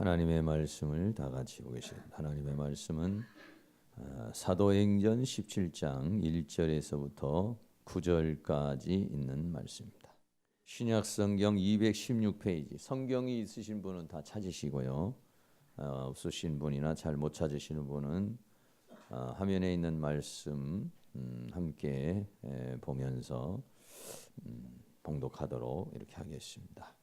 하나님의 말씀을 다 같이 보겠습니다. 하나님의 말씀은 사도행전 17장 1절에서부터 9절까지 있는 말씀입니다. 신약성경 216페이지, 성경이 있으신 분은 다 찾으시고요. 없으신 분이나 잘 못 찾으시는 분은 화면에 있는 말씀 함께 보면서 봉독하도록 이렇게 하겠습니다.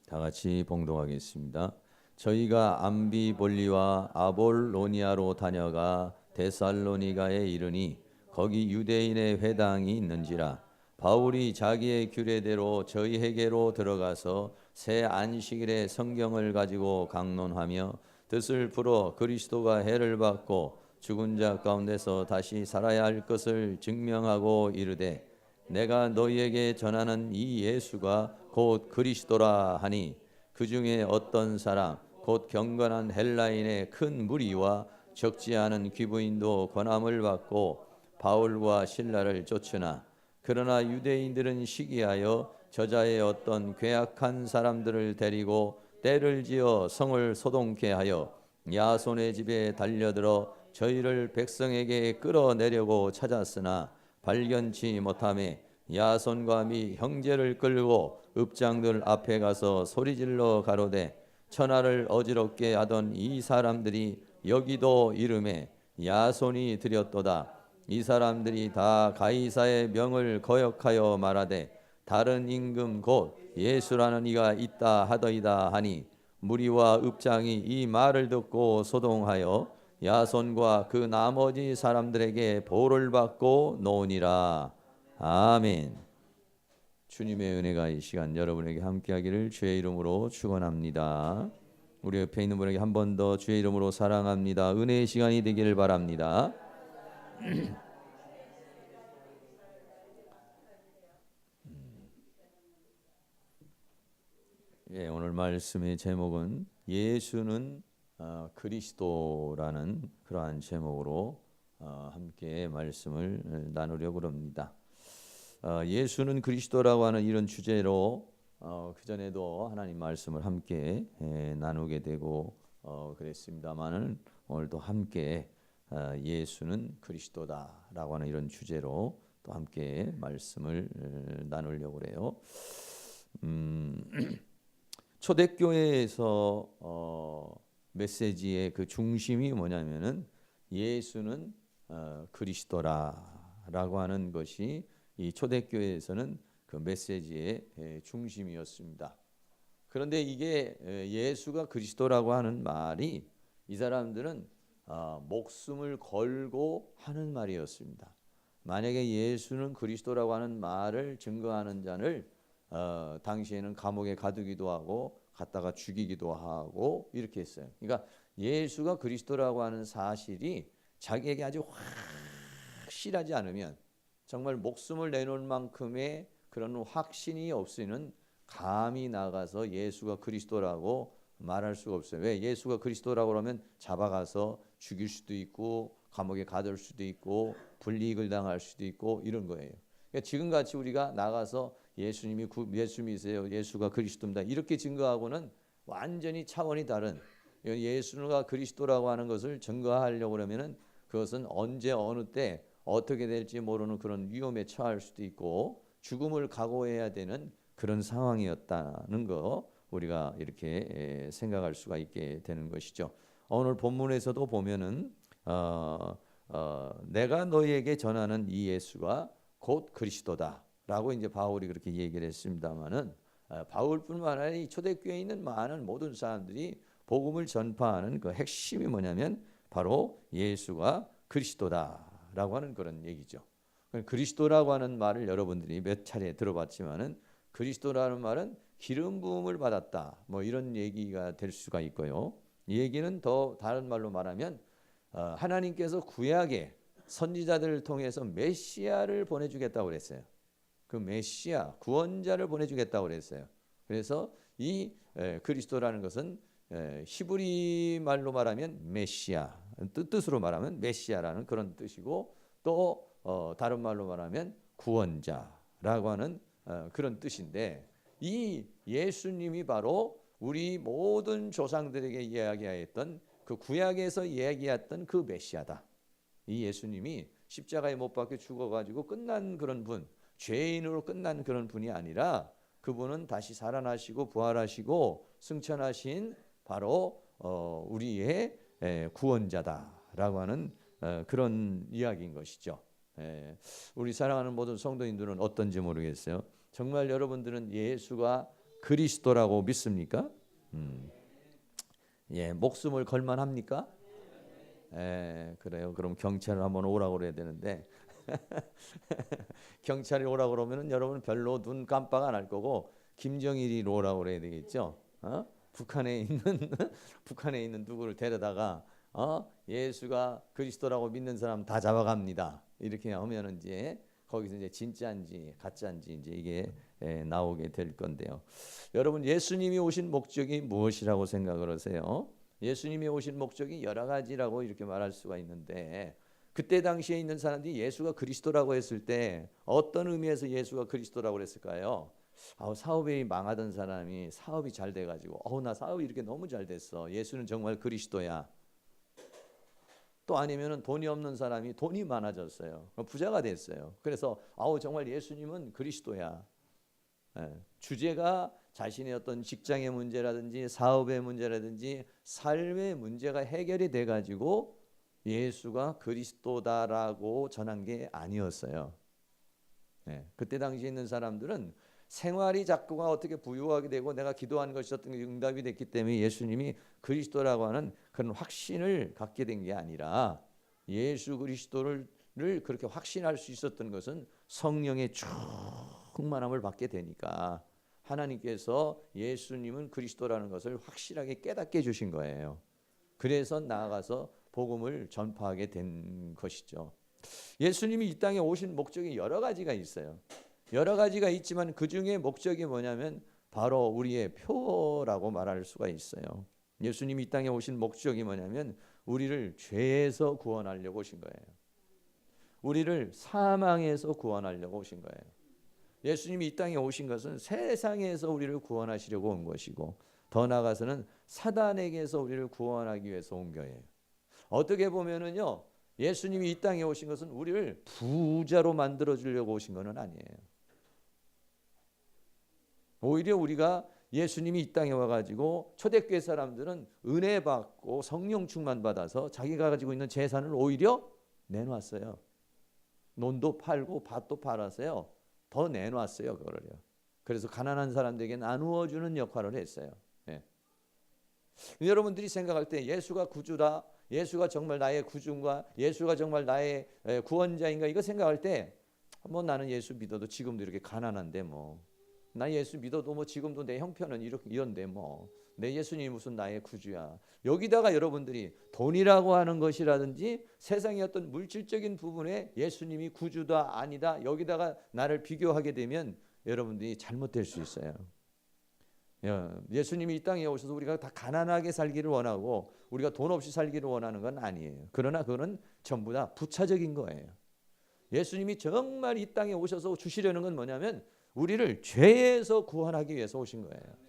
다 같이 봉독하겠습니다. 저희가 암비볼리와 아볼로니아로 다녀가 데살로니가에 이르니 거기 유대인의 회당이 있는지라 바울이 자기의 규례대로 저희에게로 들어가서 새 안식일에 성경을 가지고 강론하며 뜻을 풀어 그리스도가 해를 받고 죽은 자 가운데서 다시 살아야 할 것을 증명하고 이르되 내가 너희에게 전하는 이 예수가 곧 그리스도라 하니 그 중에 어떤 사람 곧 경건한 헬라인의 큰 무리와 적지 않은 귀부인도 권함을 받고 바울과 실라를 쫓으나 그러나 유대인들은 시기하여 저자의 어떤 괴악한 사람들을 데리고 때를 지어 성을 소동케 하여 야손의 집에 달려들어 저희를 백성에게 끌어내려고 찾았으나 발견치 못하매 야손과 미 형제를 끌고 읍장들 앞에 가서 소리질러 가로되 천하를 어지럽게 하던 이 사람들이 여기도 이름에 야손이 드렸도다. 이 사람들이 다 가이사의 명을 거역하여 말하되 다른 임금 곧 예수라는 이가 있다 하더이다 하니 무리와 읍장이 이 말을 듣고 소동하여 야손과 그 나머지 사람들에게 보를 받고 노니라. 아멘. 주님의 은혜가 이 시간 여러분에게 함께하기를 주의 이름으로 축원합니다. 우리 옆에 있는 분에게 한 번 더 주의 이름으로 사랑합니다. 은혜의 시간이 되기를 바랍니다. 예, 오늘 말씀의 제목은 예수는 그리스도라는 그러한 제목으로 함께 말씀을 나누려고 합니다. 예수는 그리스도라고 하는 이런 주제로 그전에도 하나님 말씀을 함께 나누게 되고 그랬습니다만은 오늘도 함께 예수는 그리스도다라고 하는 이런 주제로 또 함께 말씀을 나누려고 그래요. 초대교회에서 메시지의 그 중심이 뭐냐면은 예수는 그리스도라라고 하는 것이 이 초대교회에서는 그 메시지의 중심이었습니다. 그런데 이게 예수가 그리스도라고 하는 말이 이 사람들은 목숨을 걸고 하는 말이었습니다. 만약에 예수는 그리스도라고 하는 말을 증거하는 자를 당시에는 감옥에 가두기도 하고 갖다가 죽이기도 하고 이렇게 했어요. 그러니까 예수가 그리스도라고 하는 사실이 자기에게 아주 확실하지 않으면 정말 목숨을 내놓을 만큼의 그런 확신이 없으면 감히 나가서 예수가 그리스도라고 말할 수가 없어요. 왜? 예수가 그리스도라고 그러면 잡아가서 죽일 수도 있고 감옥에 가둘 수도 있고 불이익을 당할 수도 있고 이런 거예요. 그러니까 지금같이 우리가 나가서 예수님이 예수 믿으세요. 예수가 그리스도입니다. 이렇게 증거하고는 완전히 차원이 다른 예수가 그리스도라고 하는 것을 증거하려고 그러면은 그것은 언제 어느 때 어떻게 될지 모르는 그런 위험에 처할 수도 있고 죽음을 각오해야 되는 그런 상황이었다는 거 우리가 이렇게 생각할 수가 있게 되는 것이죠. 오늘 본문에서도 보면은 내가 너희에게 전하는 이 예수가 곧 그리스도다라고 이제 바울이 그렇게 얘기를 했습니다만은 바울뿐만 아니라 이 초대교회에 있는 많은 모든 사람들이 복음을 전파하는 그 핵심이 뭐냐면 바로 예수가 그리스도다라고 하는 그런 얘기죠. 그리스도라고 하는 말을 여러분들이 몇 차례 들어봤지만은 그리스도라는 말은 기름 부음을 받았다 뭐 이런 얘기가 될 수가 있고요. 이 얘기는 더 다른 말로 말하면 하나님께서 구약에 선지자들을 통해서 메시아를 보내주겠다고 그랬어요. 그 메시아 구원자를 보내주겠다고 그랬어요. 그래서 이 그리스도라는 것은 히브리 말로 말하면 메시아 뜻으로 말하면 메시아라는 그런 뜻이고 또 다른 말로 말하면 구원자라고 하는 그런 뜻인데 이 예수님이 바로 우리 모든 조상들에게 이야기하였던 그 구약에서 이야기했던 그 메시아다. 이 예수님이 십자가에 못 박혀 죽어가지고 끝난 그런 분, 죄인으로 끝난 그런 분이 아니라 그분은 다시 살아나시고 부활하시고 승천하신 바로 우리의 구원자다라고 하는 그런 이야기인 것이죠. 우리 사랑하는 모든 성도님들은 어떤지 모르겠어요. 정말 여러분들은 예수가 그리스도라고 믿습니까? 목숨을 걸만합니까? 그래요. 그럼 경찰을 한번 오라고 그래야 되는데 경찰이 오라고 그러면은 여러분 별로 눈 깜빡 안 할 거고 김정일이 오라고 그래야 되겠죠. 북한에 있는 누구를 데려다가 예수가 그리스도라고 믿는 사람 다 잡아갑니다. 이렇게 하면은 이제 거기서 이제 진짜인지 가짜인지 이제 이게 나오게 될 건데요. 여러분 예수님이 오신 목적이 무엇이라고 생각을 하세요? 예수님이 오신 목적이 여러 가지라고 이렇게 말할 수가 있는데 그때 당시에 있는 사람들이 예수가 그리스도라고 했을 때 어떤 의미에서 예수가 그리스도라고 했을까요? 사업이 망하던 사람이 사업이 잘 돼가지고 나 사업이 이렇게 너무 잘 됐어. 예수는 정말 그리스도야. 또 아니면은 돈이 없는 사람이 돈이 많아졌어요. 부자가 됐어요. 그래서 정말 예수님은 그리스도야. 주제가 자신의 어떤 직장의 문제라든지 사업의 문제라든지 삶의 문제가 해결이 돼가지고 예수가 그리스도다라고 전한 게 아니었어요. 그때 당시에 있는 사람들은 생활이 자꾸가 어떻게 부유하게 되고 내가 기도한 것이 어떤 게 응답이 됐기 때문에 예수님이 그리스도라고 하는 그런 확신을 갖게 된 게 아니라 예수 그리스도를 그렇게 확신할 수 있었던 것은 성령의 충만함을 받게 되니까 하나님께서 예수님은 그리스도라는 것을 확실하게 깨닫게 해주신 거예요. 그래서 나아가서 복음을 전파하게 된 것이죠. 예수님이 이 땅에 오신 목적이 여러 가지가 있어요. 여러 가지가 있지만 그 중에 목적이 뭐냐면 바로 우리의 표라고 말할 수가 있어요. 예수님이 이 땅에 오신 목적이 뭐냐면 우리를 죄에서 구원하려고 오신 거예요. 우리를 사망에서 구원하려고 오신 거예요. 예수님이 이 땅에 오신 것은 세상에서 우리를 구원하시려고 온 것이고 더 나아가서는 사단에게서 우리를 구원하기 위해서 온 거예요. 어떻게 보면은요, 예수님이 이 땅에 오신 것은 우리를 부자로 만들어 주려고 오신 것은 아니에요. 오히려 우리가 예수님이 이 땅에 와가지고 초대교회 사람들은 은혜 받고 성령 충만 받아서 자기가 가지고 있는 재산을 오히려 내놓았어요. 논도 팔고 밭도 팔았어요. 더 내놓았어요. 그거를요. 그래서 가난한 사람들에게 나누어 주는 역할을 했어요. 여러분들이 생각할 때 예수가 구주다, 예수가 정말 나의 구주인가, 예수가 정말 나의 구원자인가 이거 생각할 때 나는 예수 믿어도 지금도 이렇게 가난한데 나 예수 믿어도 지금도 내 형편은 이런데 내 예수님이 무슨 나의 구주야. 여기다가 여러분들이 돈이라고 하는 것이라든지 세상의 어떤 물질적인 부분에 예수님이 구주다 아니다 여기다가 나를 비교하게 되면 여러분들이 잘못될 수 있어요. 예수님이 이 땅에 오셔서 우리가 다 가난하게 살기를 원하고 우리가 돈 없이 살기를 원하는 건 아니에요. 그러나 그거는 전부 다 부차적인 거예요. 예수님이 정말 이 땅에 오셔서 주시려는 건 뭐냐면 우리를 죄에서 구원하기 위해서 오신 거예요.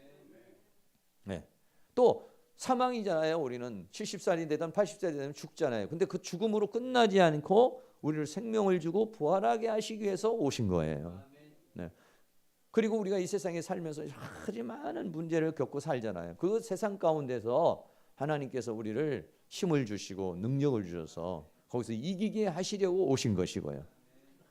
또 사망이잖아요. 우리는 70살이 되든 80살이 되든 죽잖아요. 근데 그 죽음으로 끝나지 않고 우리를 생명을 주고 부활하게 하시기 위해서 오신 거예요. 그리고 우리가 이 세상에 살면서 아주 많은 문제를 겪고 살잖아요. 그 세상 가운데서 하나님께서 우리를 힘을 주시고 능력을 주셔서 거기서 이기게 하시려고 오신 것이고요.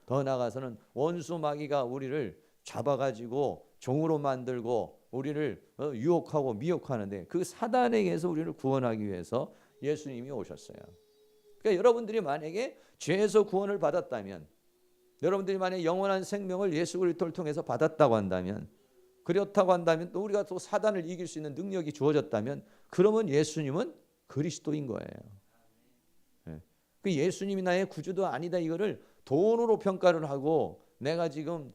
더 나아가서는 원수 마귀가 우리를 잡아가지고 종으로 만들고 우리를 유혹하고 미혹하는데 그 사단에게서 우리를 구원하기 위해서 예수님이 오셨어요. 그러니까 여러분들이 만약에 죄에서 구원을 받았다면, 여러분들이 만약에 영원한 생명을 예수 그리스도를 통해서 받았다고 한다면, 그렇다고 한다면 또 우리가 또 사단을 이길 수 있는 능력이 주어졌다면 그러면 예수님은 그리스도인 거예요. 그 예수님이 나의 구주도 아니다 이거를 돈으로 평가를 하고 내가 지금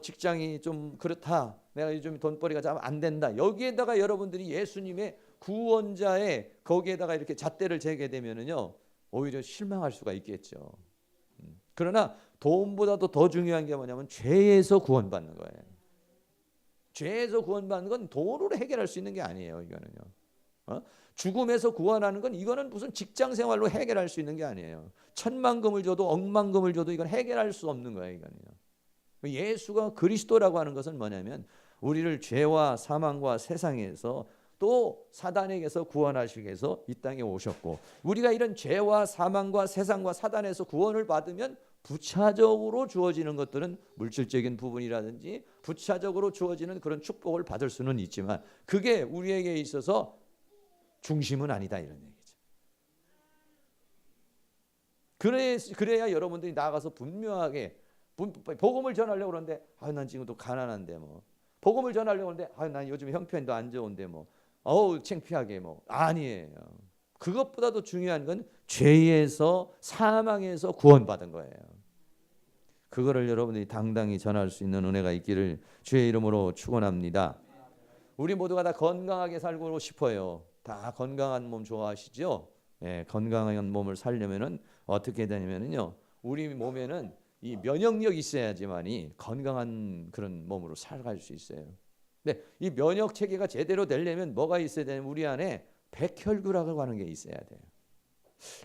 직장이 좀 그렇다, 내가 요즘 돈벌이가 잘 안 된다, 여기에다가 여러분들이 예수님의 구원자의 거기에다가 이렇게 잣대를 재게 되면은요 오히려 실망할 수가 있겠죠. 그러나 돈보다도 더 중요한 게 뭐냐면 죄에서 구원받는 거예요. 죄에서 구원받는 건 돈으로 해결할 수 있는 게 아니에요. 이거는요. 죽음에서 구원하는 건 이거는 무슨 직장 생활로 해결할 수 있는 게 아니에요. 천만금을 줘도 억만금을 줘도 이건 해결할 수 없는 거예요. 이거는요. 예수가 그리스도라고 하는 것은 뭐냐면 우리를 죄와 사망과 세상에서 또 사단에게서 구원하시기 위해서 이 땅에 오셨고, 우리가 이런 죄와 사망과 세상과 사단에서 구원을 받으면 부차적으로 주어지는 것들은 물질적인 부분이라든지 부차적으로 주어지는 그런 축복을 받을 수는 있지만 그게 우리에게 있어서 중심은 아니다, 이런 얘기죠. 그래야 여러분들이 나가서 분명하게 복음을 전하려고 그러는데 난 지금도 가난한데 뭐, 복음을 전하려고 하는데 난 요즘 형편도 안 좋은데 뭐, 창피하게 뭐, 아니에요. 그것보다도 중요한 건 죄에서 사망에서 구원받은 거예요. 그거를 여러분들이 당당히 전할 수 있는 은혜가 있기를 주의 이름으로 축원합니다. 우리 모두가 다 건강하게 살고 싶어요. 다 건강한 몸 좋아하시죠? 예, 건강한 몸을 살려면은 어떻게 되냐면요, 우리 몸에는 이 면역력이 있어야지만이 건강한 그런 몸으로 살아갈 수 있어요. 근데 이 면역 체계가 제대로 되려면 뭐가 있어야 되냐면 우리 안에 백혈구라고 하는 게 있어야 돼요.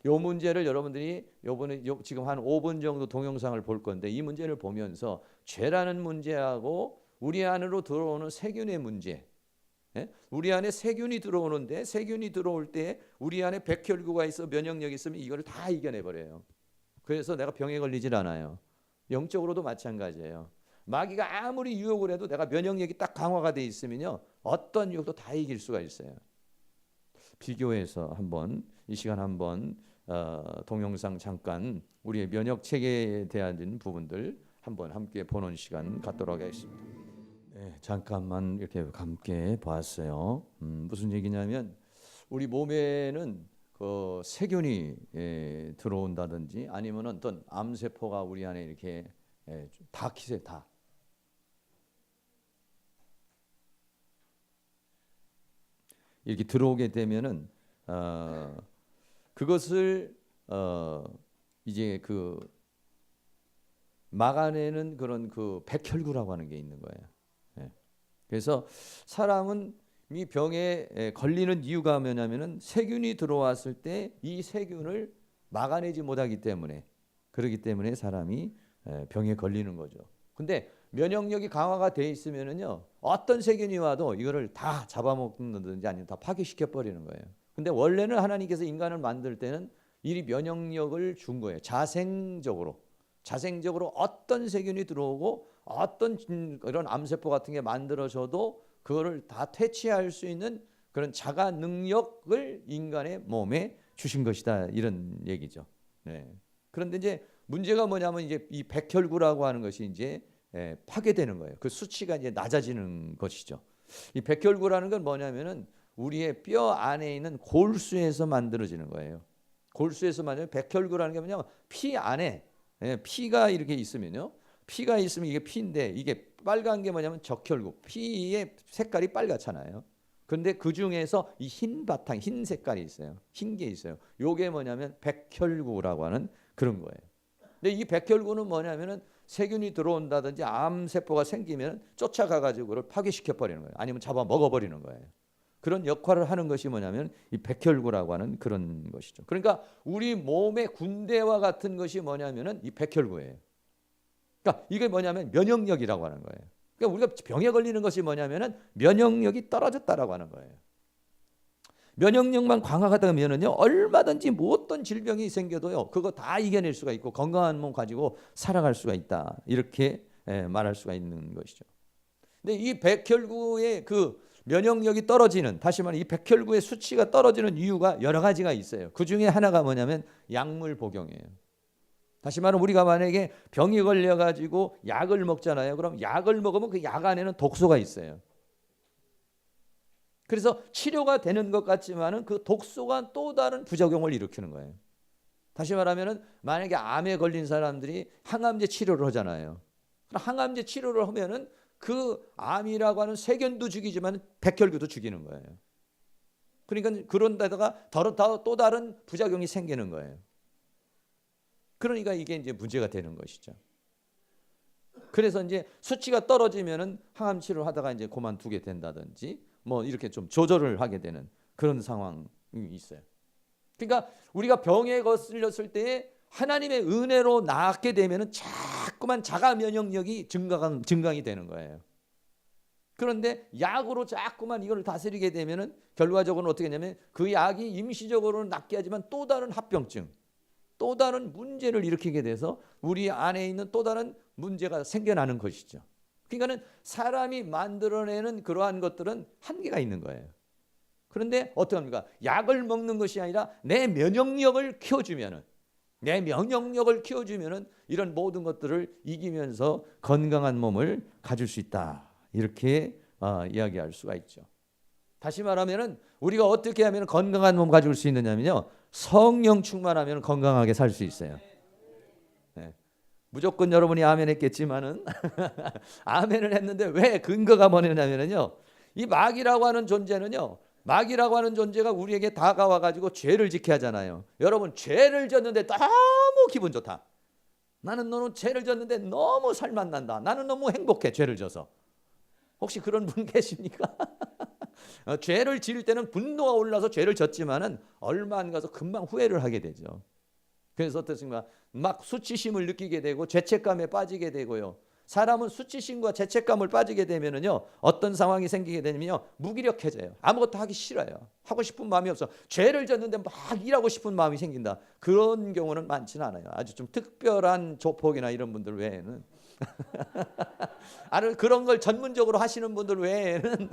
요 문제를 여러분들이 요번에 지금 한 5분 정도 동영상을 볼 건데, 이 문제를 보면서 죄라는 문제하고 우리 안으로 들어오는 세균의 문제, 우리 안에 세균이 들어오는데 세균이 들어올 때 우리 안에 백혈구가 있어 면역력이 있으면 이거를 다 이겨내버려요. 그래서 내가 병에 걸리질 않아요. 영적으로도 마찬가지예요. 마귀가 아무리 유혹을 해도 내가 면역력이 딱 강화가 돼 있으면요, 어떤 유혹도 다 이길 수가 있어요. 비교해서 한번 이 시간 한번 동영상 잠깐 우리의 면역 체계에 대한 부분들 한번 함께 보는 시간 갖도록 하겠습니다. 네, 잠깐만 이렇게 함께 봤어요. 무슨 얘기냐면 우리 몸에는 그 세균이 들어온다든지 아니면 어떤 암세포가 우리 안에 이렇게 다 키세요. 다. 이렇게 들어오게 되면은 그것을 이제 그 막아내는 그런 그 백혈구라고 하는 게 있는 거예요. 그래서 사람은 이 병에 걸리는 이유가 뭐냐면은 세균이 들어왔을 때 이 세균을 막아내지 못하기 때문에, 그렇기 때문에 사람이 병에 걸리는 거죠. 근데 면역력이 강화가 돼 있으면은요, 어떤 세균이 와도 이거를 다 잡아먹는다든지 아니면 다 파괴시켜 버리는 거예요. 근데 원래는 하나님께서 인간을 만들 때는 이 면역력을 준 거예요. 자생적으로 어떤 세균이 들어오고 어떤 이런 암세포 같은 게 만들어져도 그거를 다 퇴치할 수 있는 그런 자가 능력을 인간의 몸에 주신 것이다, 이런 얘기죠. 네. 그런데 이제 문제가 뭐냐면 이제 이 백혈구라고 하는 것이 이제 파괴되는 거예요. 그 수치가 이제 낮아지는 것이죠. 이 백혈구라는 건 뭐냐면은 우리의 뼈 안에 있는 골수에서 만들어지는 거예요. 골수에서 만드는 백혈구라는 게 뭐냐면 피 안에 피가 이렇게 있으면요, 피가 있으면 이게 피인데 이게 빨간 게 뭐냐면 적혈구, 피의 색깔이 빨갛잖아요. 그런데 그 중에서 이 흰 바탕, 흰 색깔이 있어요. 흰 게 있어요. 요게 뭐냐면 백혈구라고 하는 그런 거예요. 근데 이 백혈구는 뭐냐면은 세균이 들어온다든지 암세포가 생기면 쫓아가 가지고 그걸 파괴시켜 버리는 거예요. 아니면 잡아 먹어 버리는 거예요. 그런 역할을 하는 것이 뭐냐면 이 백혈구라고 하는 그런 것이죠. 그러니까 우리 몸의 군대와 같은 것이 뭐냐면은 이 백혈구예요. 그러니까 이게 뭐냐면 면역력이라고 하는 거예요. 그러니까 우리가 병에 걸리는 것이 뭐냐면은 면역력이 떨어졌다라고 하는 거예요. 면역력만 강화가 되면은요, 얼마든지 어떤 질병이 생겨도요, 그거 다 이겨낼 수가 있고 건강한 몸 가지고 살아갈 수가 있다, 이렇게 말할 수가 있는 것이죠. 근데 이 백혈구의 그 면역력이 떨어지는, 다시 말해 이 백혈구의 수치가 떨어지는 이유가 여러 가지가 있어요. 그 중에 하나가 뭐냐면 약물 복용이에요. 다시 말하면 우리가 만약에 병이 걸려가지고 약을 먹잖아요. 그럼 약을 먹으면 그 약 안에는 독소가 있어요. 그래서 치료가 되는 것 같지만은 그 독소가 또 다른 부작용을 일으키는 거예요. 다시 말하면은 만약에 암에 걸린 사람들이 항암제 치료를 하잖아요. 항암제 치료를 하면은 그 암이라고 하는 세균도 죽이지만 백혈구도 죽이는 거예요. 그러니까 그런 데다가 또 다른 부작용이 생기는 거예요. 그러니까 이게 이제 문제가 되는 것이죠. 그래서 이제 수치가 떨어지면은 항암 치료를 하다가 이제 그만두게 된다든지 뭐 이렇게 좀 조절을 하게 되는 그런 상황이 있어요. 그러니까 우리가 병에 거슬렸을 때에 하나님의 은혜로 낫게 되면은 자꾸만 자가 면역력이 증강이 되는 거예요. 그런데 약으로 자꾸만 이걸 다스리게 되면은 결과적으로는 어떻게 되냐면 그 약이 임시적으로는 낫게 하지만 또 다른 합병증, 또 다른 문제를 일으키게 돼서 우리 안에 있는 또 다른 문제가 생겨나는 것이죠. 그러니까는 사람이 만들어내는 그러한 것들은 한계가 있는 거예요. 그런데 어떻게 합니까? 약을 먹는 것이 아니라 내 면역력을 키워주면은 이런 모든 것들을 이기면서 건강한 몸을 가질 수 있다. 이렇게 이야기할 수가 있죠. 다시 말하면은 우리가 어떻게 하면 건강한 몸 가질 수 있느냐면요, 성령 충만하면 건강하게 살 수 있어요. 네. 무조건 여러분이 아멘 했겠지만은 아멘을 했는데 왜 근거가 뭐냐면요, 이 마귀라고 하는 존재는요, 마귀라고 하는 존재가 우리에게 다가와 가지고 죄를 짓게 하잖아요. 여러분, 죄를 졌는데 너무 기분 좋다. 나는 너는 죄를 졌는데 너무 살맛 난다. 나는 너무 행복해, 죄를 져서. 혹시 그런 분 계십니까? 죄를 지을 때는 분노가 올라서 죄를 졌지만은 얼마 안 가서 금방 후회를 하게 되죠. 그래서 어떻습니까? 막 수치심을 느끼게 되고 죄책감에 빠지게 되고요. 사람은 수치심과 죄책감을 빠지게 되면은요, 어떤 상황이 생기게 되면요, 무기력해져요. 아무것도 하기 싫어요. 하고 싶은 마음이 없어. 죄를 졌는데 막 일하고 싶은 마음이 생긴다. 그런 경우는 많지는 않아요. 아주 좀 특별한 조폭이나 이런 분들 외에는 그런 걸 전문적으로 하시는 분들 외에는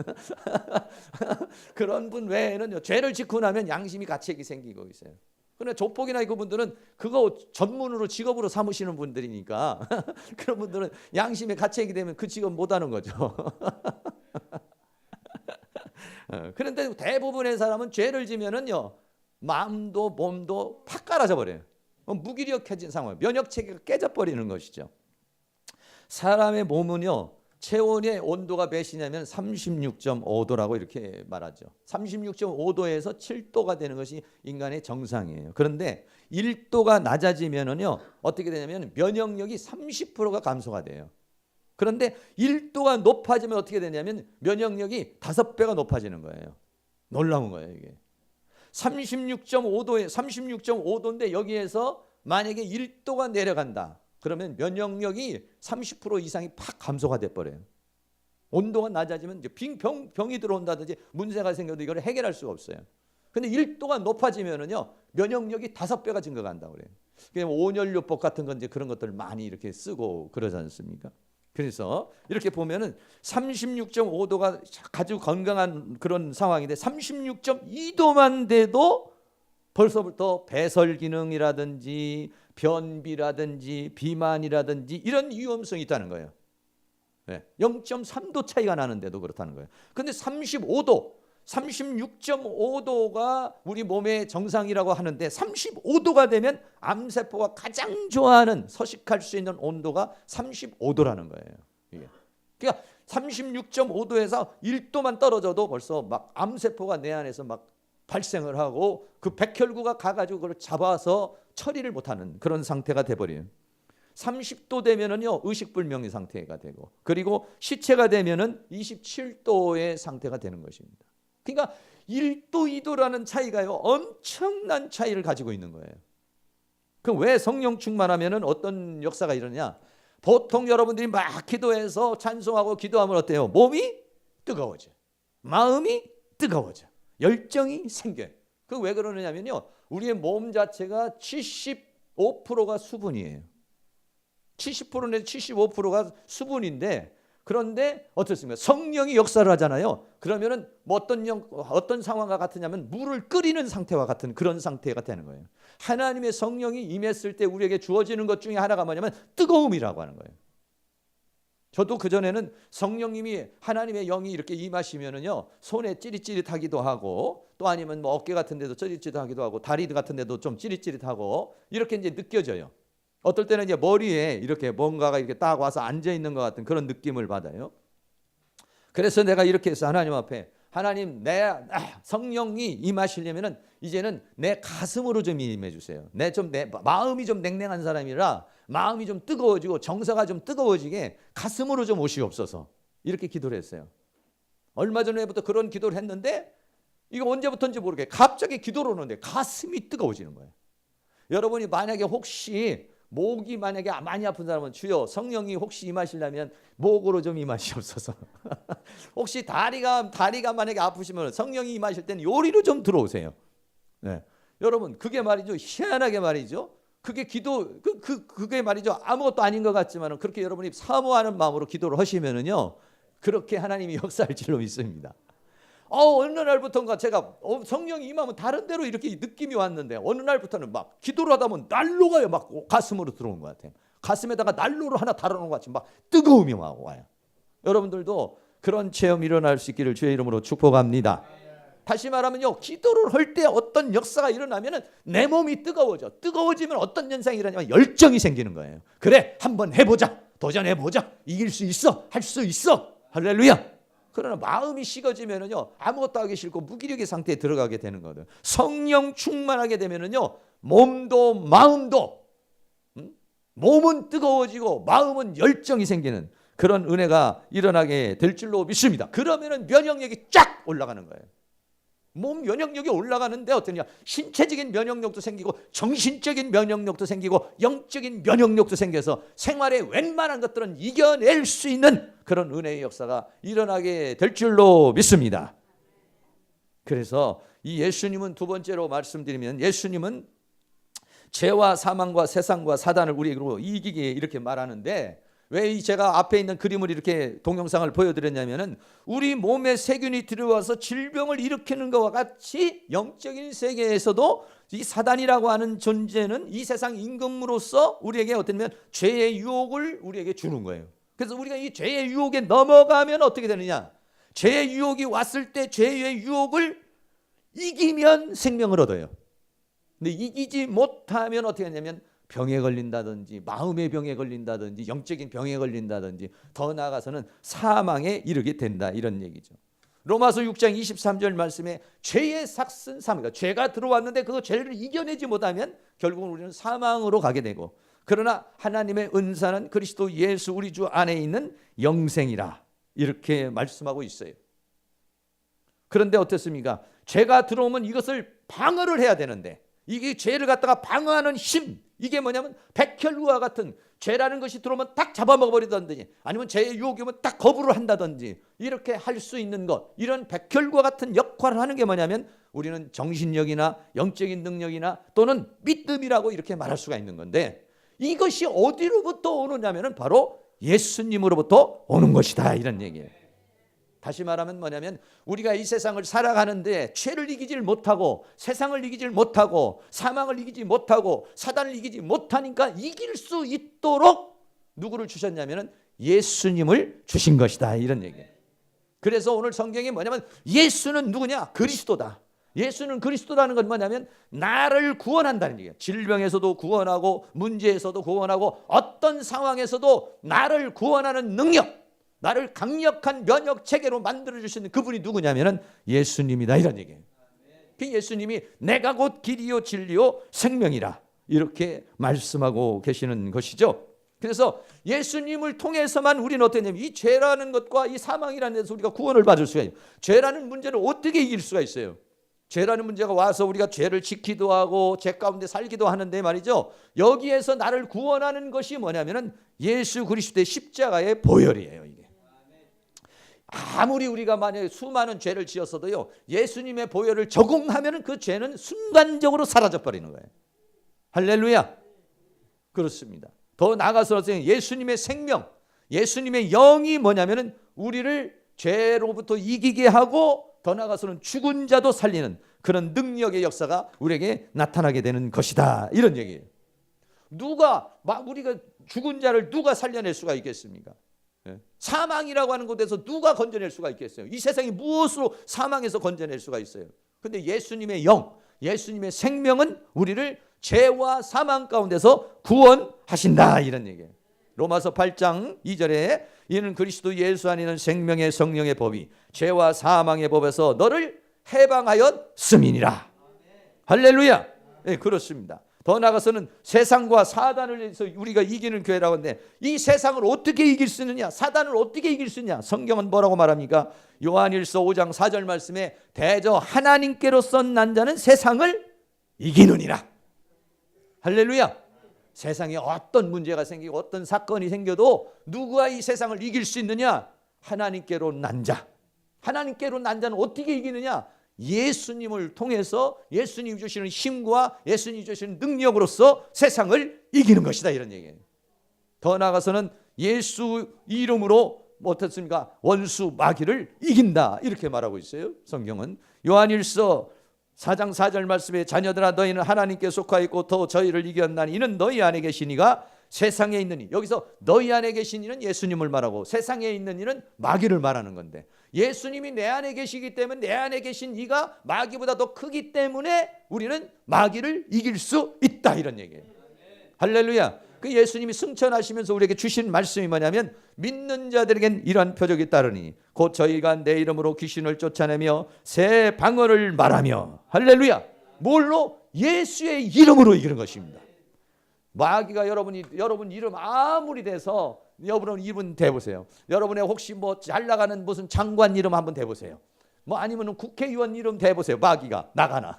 그런 분 외에는 죄를 짓고 나면 양심이 가책이 생기고 있어요. 그런데 조폭이나 그분들은 그거 전문으로 직업으로 삼으시는 분들이니까 그런 분들은 양심에 가책이 되면 그 직업 못 하는 거죠. 그런데 대부분의 사람은 죄를 지면은요, 마음도 몸도 팍 깔아져 버려요. 무기력해진 상황, 면역 체계가 깨져버리는 것이죠. 사람의 몸은요, 체온의 온도가 몇이냐면 36.5도라고 이렇게 말하죠. 36.5도에서 7도가 되는 것이 인간의 정상이에요. 그런데 1도가 낮아지면은요, 어떻게 되냐면 면역력이 30%가 감소가 돼요. 그런데 1도가 높아지면 어떻게 되냐면 면역력이 5배가 높아지는 거예요. 놀라운 거예요, 이게. 36.5도인데 여기에서 만약에 1도가 내려간다. 그러면 면역력이 30% 이상이 팍 감소가 돼버려요. 온도가 낮아지면 이제 병이 들어온다든지 문제가 생겨도 이걸 해결할 수가 없어요. 근데 1도가 높아지면은요, 면역력이 5배가 증가한다고 그래요. 온열요법 같은 건 이제 그런 것들을 많이 이렇게 쓰고 그러지 않습니까? 그래서 이렇게 보면은 36.5도가 아주 건강한 그런 상황인데 36.2도만 돼도 벌써부터 배설 기능이라든지 변비라든지 비만이라든지 이런 위험성이 있다는 거예요. 0.3도 차이가 나는데도 그렇다는 거예요. 근데 36.5도가 우리 몸의 정상이라고 하는데 35도가 되면 암세포가 가장 좋아하는 서식할 수 있는 온도가 35도라는 거예요. 그러니까 36.5도에서 1도만 떨어져도 벌써 막 암세포가 내 안에서 막 발생을 하고 그 백혈구가 가가지고 그걸 잡아서 처리를 못하는 그런 상태가 돼버려요. 30도 되면은요, 의식불명의 상태가 되고, 그리고 시체가 되면은 27도의 상태가 되는 것입니다. 그러니까 1도, 2도라는 차이가요, 엄청난 차이를 가지고 있는 거예요. 그럼 왜 성령 충만하면은 어떤 역사가 일어나냐? 보통 여러분들이 막 기도해서 찬송하고 기도하면 어때요? 몸이 뜨거워져, 마음이 뜨거워져, 열정이 생겨요. 그 왜 그러느냐면요, 우리의 몸 자체가 75%가 수분이에요. 70% 내지 75%가 수분인데, 그런데 어떻습니까? 성령이 역사를 하잖아요. 그러면은 뭐 어떤 상황과 같으냐면 물을 끓이는 상태와 같은 그런 상태가 되는 거예요. 하나님의 성령이 임했을 때 우리에게 주어지는 것 중에 하나가 뭐냐면 뜨거움이라고 하는 거예요. 저도 그전에는 성령님이 하나님의 영이 이렇게 임하시면은요, 손에 찌릿찌릿하기도 하고, 또 아니면 뭐 어깨 같은 데도 찌릿찌릿하기도 하고, 다리 같은 데도 좀 찌릿찌릿하고 이렇게 이제 느껴져요. 어떨 때는 이제 머리에 이렇게 뭔가가 이렇게 딱 와서 앉아 있는 것 같은 그런 느낌을 받아요. 그래서 내가 이렇게 해서 하나님 앞에 하나님 내 성령이 임하시려면은 이제는 내 가슴으로 좀 임해 주세요. 내 마음이 좀 냉랭한 사람이라 마음이 좀 뜨거워지고 정서가 좀 뜨거워지게 가슴으로 좀 오시옵소서. 이렇게 기도를 했어요. 얼마 전에부터 그런 기도를 했는데 이거 언제부터인지 모르게 갑자기 기도를 오는데 가슴이 뜨거워지는 거예요. 여러분이 만약에 혹시 목이 만약에 많이 아픈 사람은 주여 성령이 혹시 임하시려면 목으로 좀 임하시옵소서. 혹시 다리가 만약에 아프시면 성령이 임하실 때는 요리로 좀 들어오세요. 네. 여러분 그게 말이죠. 희한하게 말이죠. 그게 기도 그게 말이죠. 아무것도 아닌 것 같지만 그렇게 여러분이 사모하는 마음으로 기도를 하시면은요. 그렇게 하나님이 역사할 줄로 믿습니다. 어느 날부터인가 제가 성령이 임하면 다른 데로 이렇게 느낌이 왔는데 어느 날부터는 막 기도를 하다 보면 난로가 막 가슴으로 들어오는 것 같아요. 가슴에다가 난로를 하나 달아놓은 것 같이 막 뜨거움이 막 와요. 여러분들도 그런 체험이 일어날 수 있기를 주의 이름으로 축복합니다. 다시 말하면요, 기도를 할 때 어떤 역사가 일어나면은 내 몸이 뜨거워져. 뜨거워지면 어떤 현상이 일어나냐면 열정이 생기는 거예요. 그래, 한번 해보자, 도전해보자, 이길 수 있어, 할 수 있어, 할렐루야. 그러나 마음이 식어지면은요, 아무것도 하기 싫고 무기력의 상태에 들어가게 되는 거거든. 성령 충만하게 되면은요, 몸도 마음도 몸은 뜨거워지고 마음은 열정이 생기는 그런 은혜가 일어나게 될 줄로 믿습니다. 그러면은 면역력이 쫙 올라가는 거예요. 몸 면역력이 올라가는데 어떠냐? 신체적인 면역력도 생기고 정신적인 면역력도 생기고 영적인 면역력도 생겨서 생활의 웬만한 것들은 이겨낼 수 있는 그런 은혜의 역사가 일어나게 될 줄로 믿습니다. 그래서 이 예수님은 두 번째로 말씀드리면 예수님은 죄와 사망과 세상과 사단을 우리에게로 이기게 이렇게 말하는데 왜 제가 앞에 있는 그림을 이렇게 동영상을 보여드렸냐면은 우리 몸에 세균이 들어와서 질병을 일으키는 것과 같이 영적인 세계에서도 이 사단이라고 하는 존재는 이 세상 임금으로서 우리에게 어떻게면 죄의 유혹을 우리에게 주는 거예요. 그래서 우리가 이 죄의 유혹에 넘어가면 어떻게 되느냐? 죄의 유혹이 왔을 때 죄의 유혹을 이기면 생명을 얻어요. 근데 이기지 못하면 어떻게 하냐면 병에 걸린다든지 마음의 병에 걸린다든지 영적인 병에 걸린다든지 더 나아가서는 사망에 이르게 된다 이런 얘기죠. 로마서 6장 23절 말씀에 죄의 삭은 사망이다. 죄가 들어왔는데 그 죄를 이겨내지 못하면 결국은 우리는 사망으로 가게 되고 그러나 하나님의 은사는 그리스도 예수 우리 주 안에 있는 영생이라 이렇게 말씀하고 있어요. 그런데 어떻습니까? 죄가 들어오면 이것을 방어를 해야 되는데 이게 죄를 갖다가 방어하는 힘 이게 뭐냐면 백혈구와 같은 죄라는 것이 들어오면 딱 잡아먹어버리든지 아니면 죄의 유혹이 오면 딱 거부를 한다든지 이렇게 할 수 있는 것 이런 백혈구와 같은 역할을 하는 게 뭐냐면 우리는 정신력이나 영적인 능력이나 또는 믿음이라고 이렇게 말할 수가 있는 건데 이것이 어디로부터 오느냐면 바로 예수님으로부터 오는 것이다 이런 얘기예요. 다시 말하면 뭐냐면 우리가 이 세상을 살아가는데 죄를 이기질 못하고 세상을 이기질 못하고 사망을 이기지 못하고 사단을 이기지 못하니까 이길 수 있도록 누구를 주셨냐면 예수님을 주신 것이다 이런 얘기예요. 그래서 오늘 성경이 뭐냐면 예수는 누구냐? 그리스도다. 예수는 그리스도라는 건 뭐냐면 나를 구원한다는 얘기예요. 질병에서도 구원하고 문제에서도 구원하고 어떤 상황에서도 나를 구원하는 능력 나를 강력한 면역 체계로 만들어주시는 그분이 누구냐면 예수님이다 이런 얘기예요. 그 예수님이 내가 곧 길이요 진리요 생명이라 이렇게 말씀하고 계시는 것이죠. 그래서 예수님을 통해서만 우리는 어떠냐면 이 죄라는 것과 이 사망이라는 데서 우리가 구원을 받을 수가 있어요. 죄라는 문제를 어떻게 이길 수가 있어요? 죄라는 문제가 와서 우리가 죄를 지키기도 하고 죄 가운데 살기도 하는데 말이죠. 여기에서 나를 구원하는 것이 뭐냐면 예수 그리스도의 십자가의 보혈이에요. 이게. 아무리 우리가 만약에 수많은 죄를 지었어도요 예수님의 보혈을 적용하면 그 죄는 순간적으로 사라져버리는 거예요. 할렐루야. 그렇습니다. 더 나아가서 예수님의 생명 예수님의 영이 뭐냐면 우리를 죄로부터 이기게 하고 더 나아가서는 죽은 자도 살리는 그런 능력의 역사가 우리에게 나타나게 되는 것이다 이런 얘기예요. 우리가 죽은 자를 누가 살려낼 수가 있겠습니까? 사망이라고 하는 곳에서 누가 건져낼 수가 있겠어요? 이 세상이 무엇으로 사망에서 건져낼 수가 있어요? 근데 예수님의 영, 예수님의 생명은 우리를 죄와 사망 가운데서 구원하신다 이런 얘기예요. 로마서 8장 2절에 이는 그리스도 예수 안에는 생명의 성령의 법이 죄와 사망의 법에서 너를 해방하였음이니라. 할렐루야. 네, 그렇습니다. 더 나아가서는 세상과 사단을 해서 우리가 이기는 교회라고 하는데 이 세상을 어떻게 이길 수 있느냐, 사단을 어떻게 이길 수 있느냐. 성경은 뭐라고 말합니까? 요한일서 5장 4절 말씀에 대저 하나님께로서 난 자는 세상을 이기느니라. 할렐루야. 세상에 어떤 문제가 생기고 어떤 사건이 생겨도 누구가 이 세상을 이길 수 있느냐? 하나님께로 난 자. 하나님께로 난 자는 어떻게 이기느냐? 예수님을 통해서 예수님이 주시는 힘과 예수님이 주시는 능력으로서 세상을 이기는 것이다, 이런 얘기예요. 더 나아가서는 예수 이름으로 어떻습니까? 원수 마귀를 이긴다, 이렇게 말하고 있어요. 성경은 요한일서 4장 4절 말씀에 자녀들아 너희는 하나님께 속하여 있고 더 저희를 이겼나니 이는 너희 안에 계신 이가 세상에 있는 이. 여기서 너희 안에 계신 이는 예수님을 말하고 세상에 있는 이는 마귀를 말하는 건데, 예수님이 내 안에 계시기 때문에 내 안에 계신 이가 마귀보다 더 크기 때문에 우리는 마귀를 이길 수 있다, 이런 얘기예요. 할렐루야. 그 예수님이 승천하시면서 우리에게 주신 말씀이 뭐냐면 믿는 자들에겐 이러한 표적이 따르니 곧 저희가 내 이름으로 귀신을 쫓아내며 새 방언을 말하며. 할렐루야. 뭘로? 예수의 이름으로 이기는 것입니다. 마귀가 여러분 이름 아무리 돼서 여러분 이름 대보세요. 여러분의 혹시 뭐 잘 나가는 무슨 장관 이름 한번 대보세요. 뭐 아니면 국회의원 이름 대보세요. 마귀가 나가나?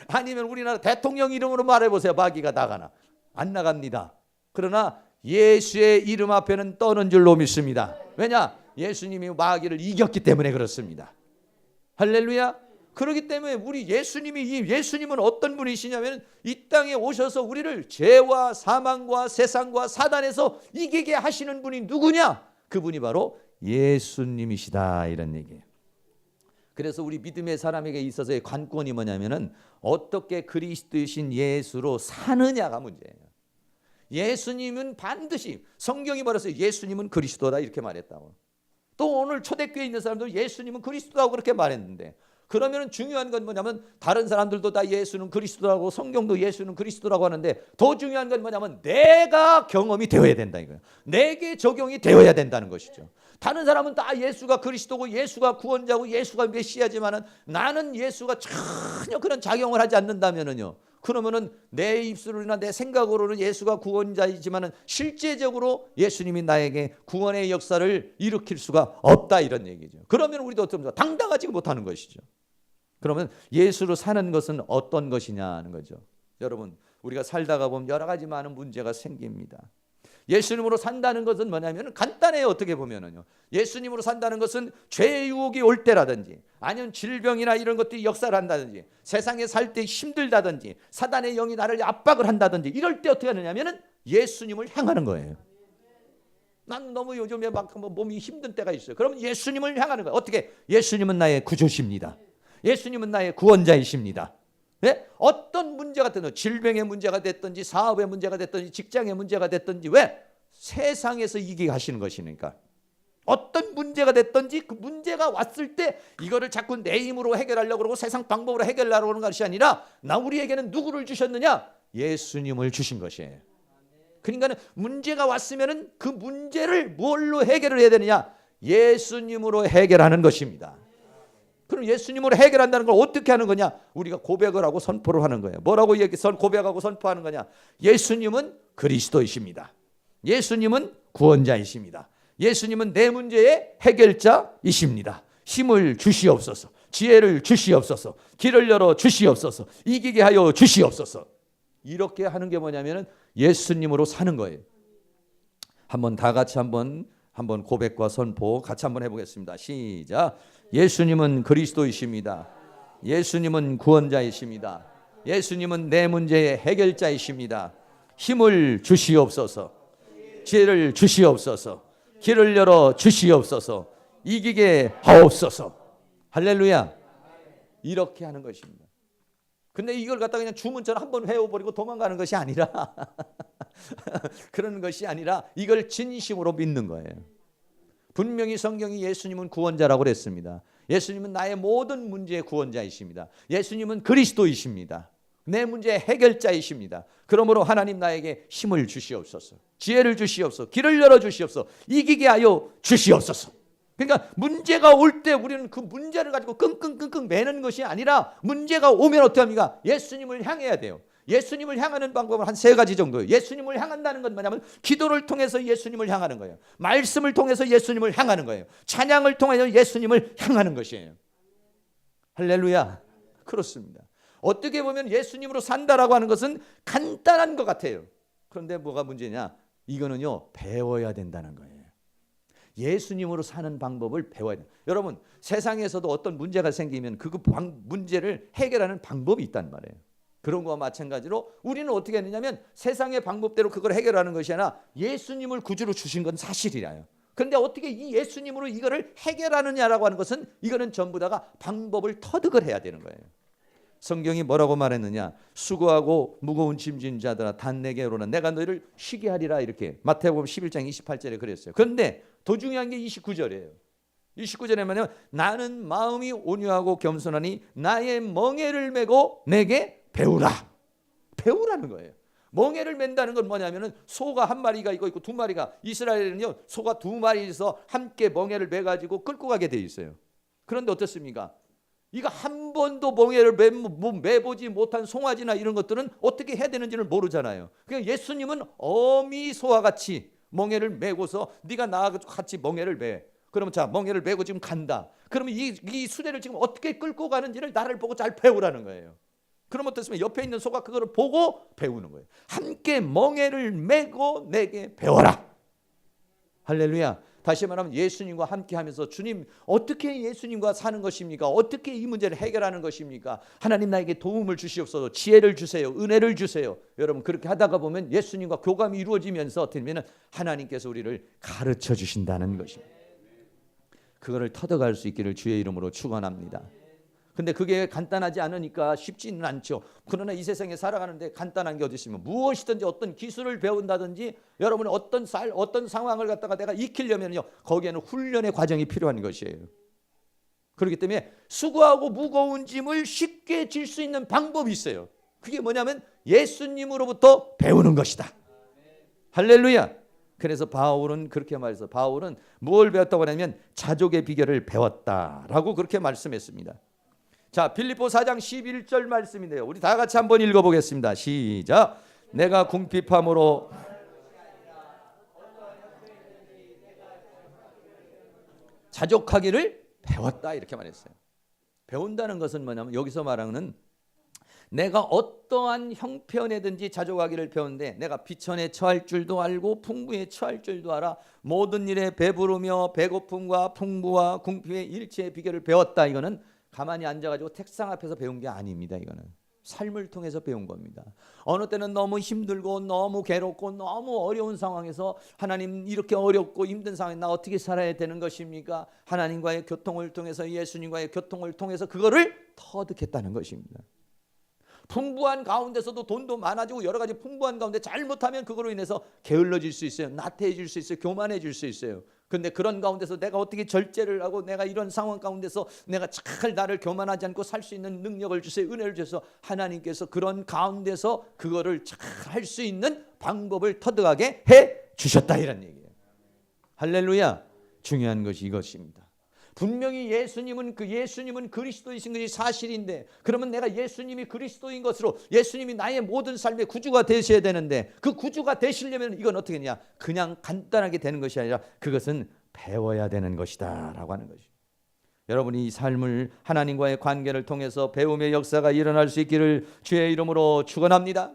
아니면 우리나라 대통령 이름으로 말해보세요. 마귀가 나가나? 안 나갑니다. 그러나 예수의 이름 앞에는 떠는 줄로 믿습니다. 왜냐? 예수님이 마귀를 이겼기 때문에 그렇습니다. 할렐루야. 그렇기 때문에 우리 예수님은 어떤 분이시냐면 이 땅에 오셔서 우리를 죄와 사망과 세상과 사단에서 이기게 하시는 분이 누구냐? 그분이 바로 예수님이시다, 이런 얘기예요. 그래서 우리 믿음의 사람에게 있어서의 관건이 뭐냐면은 어떻게 그리스도이신 예수로 사느냐가 문제예요. 예수님은 반드시, 성경이 말해서 예수님은 그리스도다 이렇게 말했다고. 또 오늘 초대교회에 있는 사람들 예수님은 그리스도라고 그렇게 말했는데, 그러면 중요한 건 뭐냐면 다른 사람들도 다 예수는 그리스도라고, 성경도 예수는 그리스도라고 하는데 더 중요한 건 뭐냐면 내가 경험이 되어야 된다 이거예요. 내게 적용이 되어야 된다는 것이죠. 다른 사람은 다 예수가 그리스도고 예수가 구원자고 예수가 메시아지만은 나는 예수가 전혀 그런 작용을 하지 않는다면은요, 그러면은 내 입술이나 내 생각으로는 예수가 구원자이지만은 실제적으로 예수님이 나에게 구원의 역사를 일으킬 수가 없다, 이런 얘기죠. 그러면 우리도 어떻게 당당하지 못하는 것이죠. 그러면 예수로 사는 것은 어떤 것이냐는 거죠. 여러분, 우리가 살다가 보면 여러 가지 많은 문제가 생깁니다. 예수님으로 산다는 것은 뭐냐면 간단해요. 어떻게 보면은요, 예수님으로 산다는 것은 죄의 유혹이 올 때라든지 아니면 질병이나 이런 것들이 역사를 한다든지 세상에 살 때 힘들다든지 사단의 영이 나를 압박을 한다든지 이럴 때 어떻게 하느냐면은 예수님을 향하는 거예요. 난 너무 요즘에 막 몸이 힘든 때가 있어요. 그러면 예수님을 향하는 거예요. 어떻게? 예수님은 나의 구주십니다. 예수님은 나의 구원자이십니다. 네? 어떤 문제가 됐든, 질병의 문제가 됐든지 사업의 문제가 됐든지 직장의 문제가 됐든지, 왜? 세상에서 이기게 하시는 것이니까. 어떤 문제가 됐든지 그 문제가 왔을 때 이거를 자꾸 내 힘으로 해결하려고 그러고 세상 방법으로 해결하려고 하는 것이 아니라 우리에게는 누구를 주셨느냐? 예수님을 주신 것이에요. 그러니까 문제가 왔으면 그 문제를 뭘로 해결을 해야 되느냐? 예수님으로 해결하는 것입니다. 그럼 예수님으로 해결한다는 걸 어떻게 하는 거냐? 우리가 고백을 하고 선포를 하는 거예요. 뭐라고 고백하고 선포하는 거냐? 예수님은 그리스도이십니다. 예수님은 구원자이십니다. 예수님은 내 문제의 해결자이십니다. 힘을 주시옵소서, 지혜를 주시옵소서, 길을 열어 주시옵소서, 이기게 하여 주시옵소서. 이렇게 하는 게 뭐냐면 예수님으로 사는 거예요. 한번 다 같이 한번 고백과 선포 같이 한번 해보겠습니다. 시작. 예수님은 그리스도이십니다. 예수님은 구원자이십니다. 예수님은 내 문제의 해결자이십니다. 힘을 주시옵소서, 지혜를 주시옵소서, 길을 열어 주시옵소서, 이기게 하옵소서. 할렐루야. 이렇게 하는 것입니다. 근데 이걸 갖다가 그냥 주문처럼 한번 외워버리고 도망가는 것이 아니라 그런 것이 아니라 이걸 진심으로 믿는 거예요. 분명히 성경이 예수님은 구원자라고 그랬습니다. 예수님은 나의 모든 문제의 구원자이십니다. 예수님은 그리스도이십니다. 내 문제의 해결자이십니다. 그러므로 하나님 나에게 힘을 주시옵소서, 지혜를 주시옵소서, 길을 열어주시옵소서, 이기게 하여 주시옵소서. 그러니까 문제가 올 때 우리는 그 문제를 가지고 끙끙끙끙 매는 것이 아니라 문제가 오면 어떻게 합니까? 예수님을 향해야 돼요. 예수님을 향하는 방법은 한 3가지 정도예요. 예수님을 향한다는 건 뭐냐면 기도를 통해서 예수님을 향하는 거예요. 말씀을 통해서 예수님을 향하는 거예요. 찬양을 통해서 예수님을 향하는 것이에요. 할렐루야. 그렇습니다. 어떻게 보면 예수님으로 산다라고 하는 것은 간단한 것 같아요. 그런데 뭐가 문제냐? 이거는요, 배워야 된다는 거예요. 예수님으로 사는 방법을 배워야 돼요. 여러분, 세상에서도 어떤 문제가 생기면 그 문제를 해결하는 방법이 있단 말이에요. 그런 거와 마찬가지로 우리는 어떻게 했느냐면 세상의 방법대로 그걸 해결하는 것이 아니라 예수님을 구주로 주신 건 사실이라요. 그런데 어떻게 이 예수님으로 이거를 해결하느냐라고 하는 것은 이거는 전부 다가 방법을 터득을 해야 되는 거예요. 성경이 뭐라고 말했느냐? 수고하고 무거운 짐진 자들아 단 내게로라 내가 너희를 쉬게 하리라, 이렇게 마태복음 11장 28절에 그랬어요. 그런데 더 중요한 게 29절이에요. 29절에 뭐냐면 나는 마음이 온유하고 겸손하니 나의 멍에를 메고 내게 배우라. 배우라는 거예요. 멍에를 맨다는 건 뭐냐면은 소가 한 마리가 있고 2마리가, 이스라엘은요 소가 2마리에서 함께 멍에를 매 가지고 끌고 가게 돼 있어요. 그런데 어떻습니까? 이거 한 번도 멍에를 매보지 못한 송아지나 이런 것들은 어떻게 해야 되는지를 모르잖아요. 그러니까 예수님은 어미 소와 같이 멍에를 메고서 네가 나와 같이 멍에를 매. 그러면 자, 멍에를 메고 지금 간다. 그러면 이 수레를 지금 어떻게 끌고 가는지를 나를 보고 잘 배우라는 거예요. 그럼 어떻습니까? 옆에 있는 소가 그거를 보고 배우는 거예요. 함께 멍에를 메고 내게 배워라. 할렐루야. 다시 말하면 예수님과 함께 하면서 주님 어떻게 예수님과 사는 것입니까? 어떻게 이 문제를 해결하는 것입니까? 하나님 나에게 도움을 주시옵소서, 지혜를 주세요, 은혜를 주세요. 여러분 그렇게 하다가 보면 예수님과 교감이 이루어지면서 어떻게 보면 하나님께서 우리를 가르쳐 주신다는 것입니다. 그거를 터득할 수 있기를 주의 이름으로 축원합니다. 근데 그게 간단하지 않으니까 쉽지는 않죠. 그러나 이 세상에 살아가는데 간단한 게 어디 있으면 무엇이든지 어떤 기술을 배운다든지 여러분이 어떤 상황을 갖다가 내가 익히려면요 거기에는 훈련의 과정이 필요한 것이에요. 그렇기 때문에 수고하고 무거운 짐을 쉽게 질 수 있는 방법이 있어요. 그게 뭐냐면 예수님으로부터 배우는 것이다. 할렐루야. 그래서 바울은 그렇게 말해서 바울은 무엇을 배웠다고 하냐면 자족의 비결을 배웠다라고 그렇게 말씀했습니다. 자, 빌립보 4장 11절 말씀인데요. 우리 다 같이 한번 읽어보겠습니다. 시작. 내가 궁핍함으로 자족하기를 배웠다, 이렇게 말했어요. 배운다는 것은 뭐냐면 여기서 말하는 내가 어떠한 형편에든지 자족하기를 배웠는데 내가 비천에 처할 줄도 알고 풍부에 처할 줄도 알아 모든 일에 배부르며 배고픔과 풍부와 궁핍의 일체의 비결을 배웠다. 이거는 가만히 앉아가지고 책상 앞에서 배운 게 아닙니다. 이거는 삶을 통해서 배운 겁니다. 어느 때는 너무 힘들고 너무 괴롭고 너무 어려운 상황에서 하나님 이렇게 어렵고 힘든 상황에 나 어떻게 살아야 되는 것입니까? 하나님과의 교통을 통해서 예수님과의 교통을 통해서 그거를 터득했다는 것입니다. 풍부한 가운데서도 돈도 많아지고 여러 가지 풍부한 가운데 잘못하면 그거로 인해서 게을러질 수 있어요. 나태해질 수 있어요. 교만해질 수 있어요. 그런데 그런 가운데서 내가 어떻게 절제를 하고 내가 이런 상황 가운데서 내가 잘 나를 교만하지 않고 살 수 있는 능력을 주세요. 은혜를 주셔서 하나님께서 그런 가운데서 그거를 잘 할 수 있는 방법을 터득하게 해 주셨다, 이런 얘기예요. 할렐루야. 중요한 것이 이것입니다. 분명히 예수님은 그리스도이신 것이 사실인데 그러면 내가 예수님이 그리스도인 것으로 예수님이 나의 모든 삶의 구주가 되셔야 되는데 그 구주가 되시려면 이건 어떻게 되냐? 그냥 간단하게 되는 것이 아니라 그것은 배워야 되는 것이다 라고 하는 것이죠. 여러분이 이 삶을 하나님과의 관계를 통해서 배움의 역사가 일어날 수 있기를 주의 이름으로 축원합니다.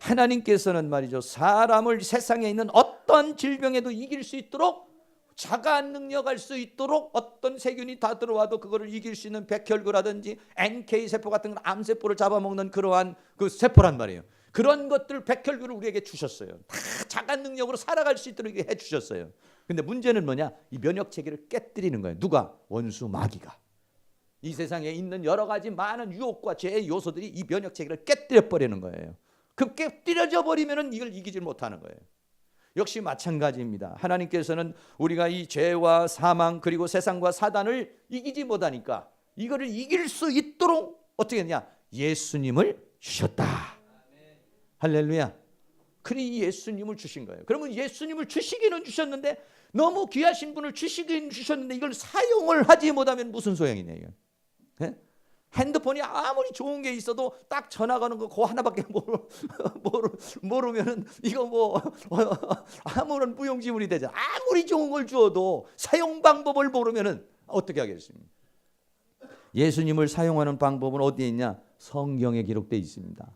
하나님께서는 말이죠, 사람을 세상에 있는 어떤 질병에도 이길 수 있도록 자가 능력할 수 있도록 어떤 세균이 다 들어와도 그거를 이길 수 있는 백혈구라든지 NK세포 같은 암세포를 잡아먹는 그러한 그 세포란 말이에요. 그런 것들 백혈구를 우리에게 주셨어요. 다 자가 능력으로 살아갈 수 있도록 해 주셨어요. 근데 문제는 뭐냐? 이 면역체계를 깨뜨리는 거예요. 누가? 원수 마귀가. 이 세상에 있는 여러 가지 많은 유혹과 죄의 요소들이 이 면역체계를 깨뜨려 버리는 거예요. 그 깨뜨려져 버리면은 이걸 이기질 못하는 거예요. 역시 마찬가지입니다. 하나님께서는 우리가 이 죄와 사망 그리고 세상과 사단을 이기지 못하니까 이거를 이길 수 있도록 어떻게 했냐? 예수님을 주셨다. 할렐루야. 그리 예수님을 주신 거예요. 그러면 예수님을 주시기는 주셨는데 너무 귀하신 분을 주시기는 주셨는데 이걸 사용을 하지 못하면 무슨 소용이냐 이거. 네? 핸드폰이 아무리 좋은 게 있어도 딱 전화 가는 거 그거 하나밖에 모르면은 이거 뭐 아무런 무용지물이 되잖아. 아무리 좋은 걸 주어도 사용 방법을 모르면은 어떻게 하겠습니까? 예수님을 사용하는 방법은 어디에 있냐? 성경에 기록되어 있습니다.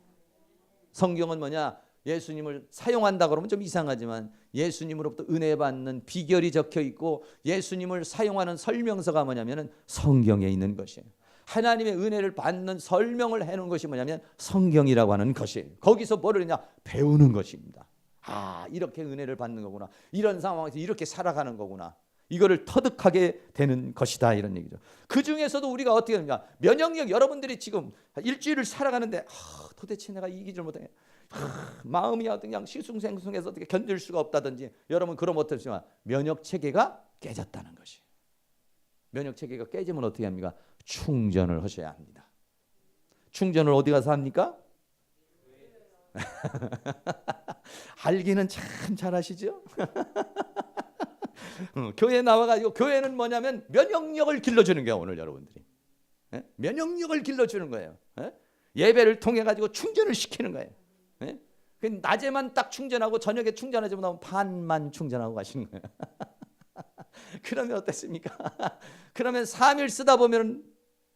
성경은 뭐냐? 예수님을 사용한다 그러면 좀 이상하지만 예수님으로부터 은혜 받는 비결이 적혀 있고 예수님을 사용하는 설명서가 뭐냐면은 성경에 있는 것이에요. 하나님의 은혜를 받는 설명을 해놓은 것이 뭐냐면 성경이라고 하는 것이에요. 거기서 뭐를 했냐? 배우는 것입니다. 아, 이렇게 은혜를 받는 거구나. 이런 상황에서 이렇게 살아가는 거구나. 이거를 터득하게 되는 것이다 이런 얘기죠. 그 중에서도 우리가 어떻게 합니까? 면역력, 여러분들이 지금 일주일을 살아가는데 도대체 내가 이기질 못해. 마음이 그냥 시숭생숭해서 어떻게 견딜 수가 없다든지 여러분 그럼 어떻습니까? 면역 체계가 깨졌다는 것이. 면역 체계가 깨지면 어떻게 합니까? 충전을 하셔야 합니다. 충전을 어디 가서 합니까? 알기는 참 잘하시죠? 교회 나와가지고 교회는 뭐냐면 면역력을 길러주는 거예요. 오늘 여러분들이 면역력을 길러주는 거예요. 예배를 통해 가지고 충전을 시키는 거예요. 낮에만 딱 충전하고 저녁에 충전하지 못하면 반만 충전하고 가시는 거예요. 그러면 어땠습니까? 그러면 3일 쓰다 보면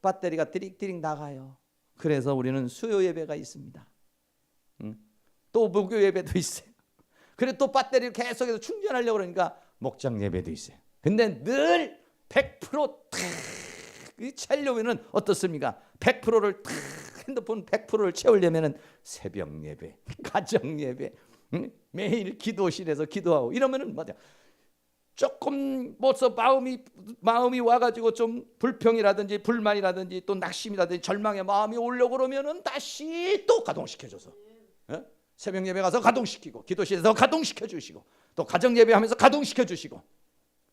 배터리가 띠릭띠릭 나가요. 그래서 우리는 수요 예배가 있습니다. 또 목요 예배도 있어요. 그래 또 배터리를 계속해서 충전하려고 그러니까 목장 예배도 있어요. 근데 늘 100% 채우려면은 어떻습니까? 100%를 핸드폰 100%를 채우려면은 새벽 예배, 가정 예배, 매일 기도실에서 기도하고 이러면은 뭐냐? 조금 벌써 마음이 와가지고 좀 불평이라든지 불만이라든지 또 낙심이라든지 절망의 마음이 오려고 그러면은 다시 또 가동시켜줘서 새벽 예배 가서 가동시키고 기도실에서 가동시켜 주시고 또 가정 예배하면서 가동시켜 주시고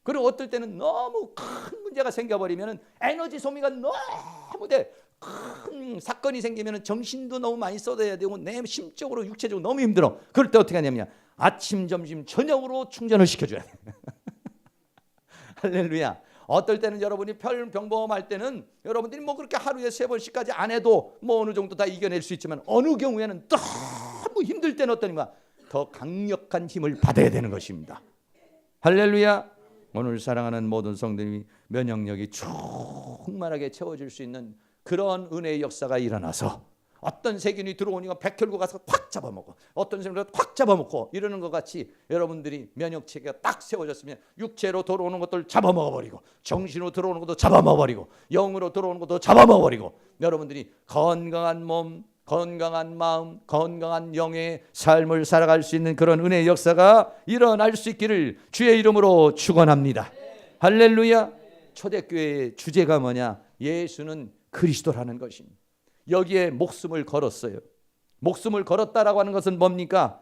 그리고 어떨 때는 너무 큰 문제가 생겨버리면은 에너지 소비가 너무 돼. 큰 사건이 생기면은 정신도 너무 많이 쏟아야 되고 내 심적으로 육체적으로 너무 힘들어. 그럴 때 어떻게 하냐면 아침 점심 저녁으로 충전을 시켜줘야 돼. 할렐루야. 어떨 때는 여러분이 병범할 때는 여러분들이 뭐 그렇게 하루에 3번씩까지 안 해도 뭐 어느 정도 다 이겨낼 수 있지만 어느 경우에는 너무 힘들 때는 어떠니까 더 강력한 힘을 받아야 되는 것입니다. 할렐루야. 오늘 사랑하는 모든 성도님이 면역력이 충만하게 채워질 수 있는 그런 은혜의 역사가 일어나서 어떤 세균이 들어오니까 백혈구 가서 확 잡아먹고 어떤 세균이 확 잡아먹고 이러는 것 같이 여러분들이 면역체계가 딱 세워졌으면 육체로 들어오는 것들 잡아먹어버리고 정신으로 들어오는 것도 잡아먹어버리고 영으로 들어오는 것도 잡아먹어버리고 여러분들이 건강한 몸, 건강한 마음, 건강한 영의 삶을 살아갈 수 있는 그런 은혜의 역사가 일어날 수 있기를 주의 이름으로 축원합니다. 할렐루야. 초대교회의 주제가 뭐냐? 예수는 그리스도라는 것입니다. 여기에 목숨을 걸었어요. 목숨을 걸었다라고 하는 것은 뭡니까?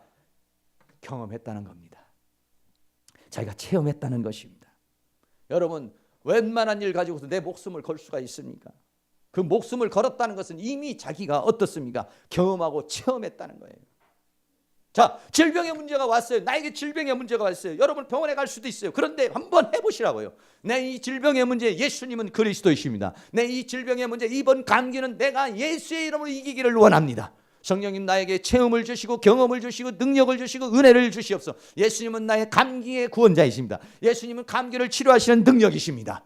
경험했다는 겁니다. 자기가 체험했다는 것입니다. 여러분 웬만한 일 가지고서 내 목숨을 걸 수가 있습니까? 그 목숨을 걸었다는 것은 이미 자기가 어떻습니까? 경험하고 체험했다는 거예요. 자, 질병의 문제가 왔어요. 나에게 질병의 문제가 왔어요. 여러분 병원에 갈 수도 있어요. 그런데 한번 해보시라고요. 내 이 질병의 문제, 예수님은 그리스도이십니다. 내 이 질병의 문제, 이번 감기는 내가 예수의 이름으로 이기기를 원합니다. 성령님 나에게 체험을 주시고 경험을 주시고 능력을 주시고 은혜를 주시옵소서. 예수님은 나의 감기의 구원자이십니다. 예수님은 감기를 치료하시는 능력이십니다.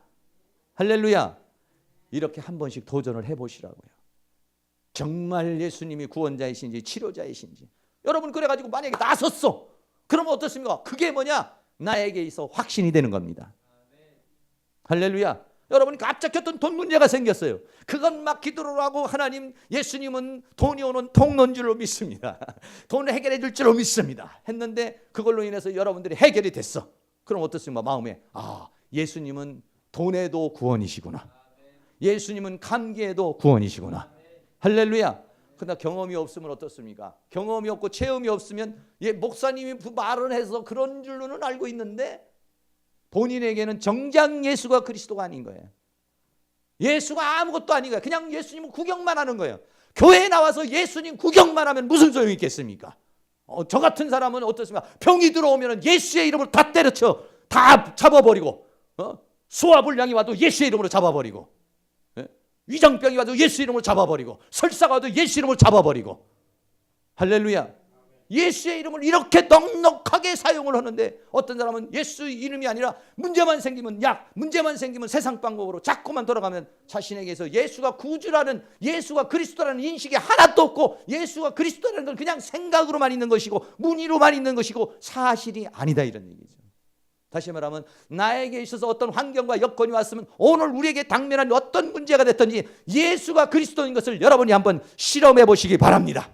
할렐루야. 이렇게 한 번씩 도전을 해보시라고요. 정말 예수님이 구원자이신지 치료자이신지. 여러분 그래가지고 만약에 나섰어. 그러면 어떻습니까? 그게 뭐냐? 나에게 있어 확신이 되는 겁니다. 할렐루야. 여러분이 갑자기 어떤 돈 문제가 생겼어요. 그건 막 기도를 하고 하나님 예수님은 돈이 오는 통로인 줄로 믿습니다. 돈을 해결해 줄 줄로 믿습니다. 했는데 그걸로 인해서 여러분들이 해결이 됐어. 그럼 어떻습니까? 마음에 예수님은 돈에도 구원이시구나. 예수님은 감기에도 구원이시구나. 할렐루야. 그러나 경험이 없으면 어떻습니까? 경험이 없고 체험이 없으면 목사님이 말을 해서 그런 줄로는 알고 있는데 본인에게는 정작 예수가 그리스도가 아닌 거예요. 예수가 아무것도 아닌 거예요. 그냥 예수님은 구경만 하는 거예요. 교회에 나와서 예수님 구경만 하면 무슨 소용이 있겠습니까? 저 같은 사람은 어떻습니까? 병이 들어오면 예수의 이름으로 다 때려쳐, 다 잡아버리고, 소화불량이 와도 예수의 이름으로 잡아버리고, 위장병이 와도 예수 이름으로 잡아버리고, 설사가 와도 예수 이름으로 잡아버리고. 할렐루야. 예수의 이름을 이렇게 넉넉하게 사용을 하는데, 어떤 사람은 예수 이름이 아니라 문제만 생기면 약, 문제만 생기면 세상 방법으로 자꾸만 돌아가면 자신에게서 예수가 구주라는, 예수가 그리스도라는 인식이 하나도 없고, 예수가 그리스도라는 걸 그냥 생각으로만 있는 것이고 문의로만 있는 것이고 사실이 아니다, 이런 얘기죠. 다시 말하면 나에게 있어서 어떤 환경과 여건이 왔으면, 오늘 우리에게 당면한 어떤 문제가 됐든지 예수가 그리스도인 것을 여러분이 한번 실험해 보시기 바랍니다.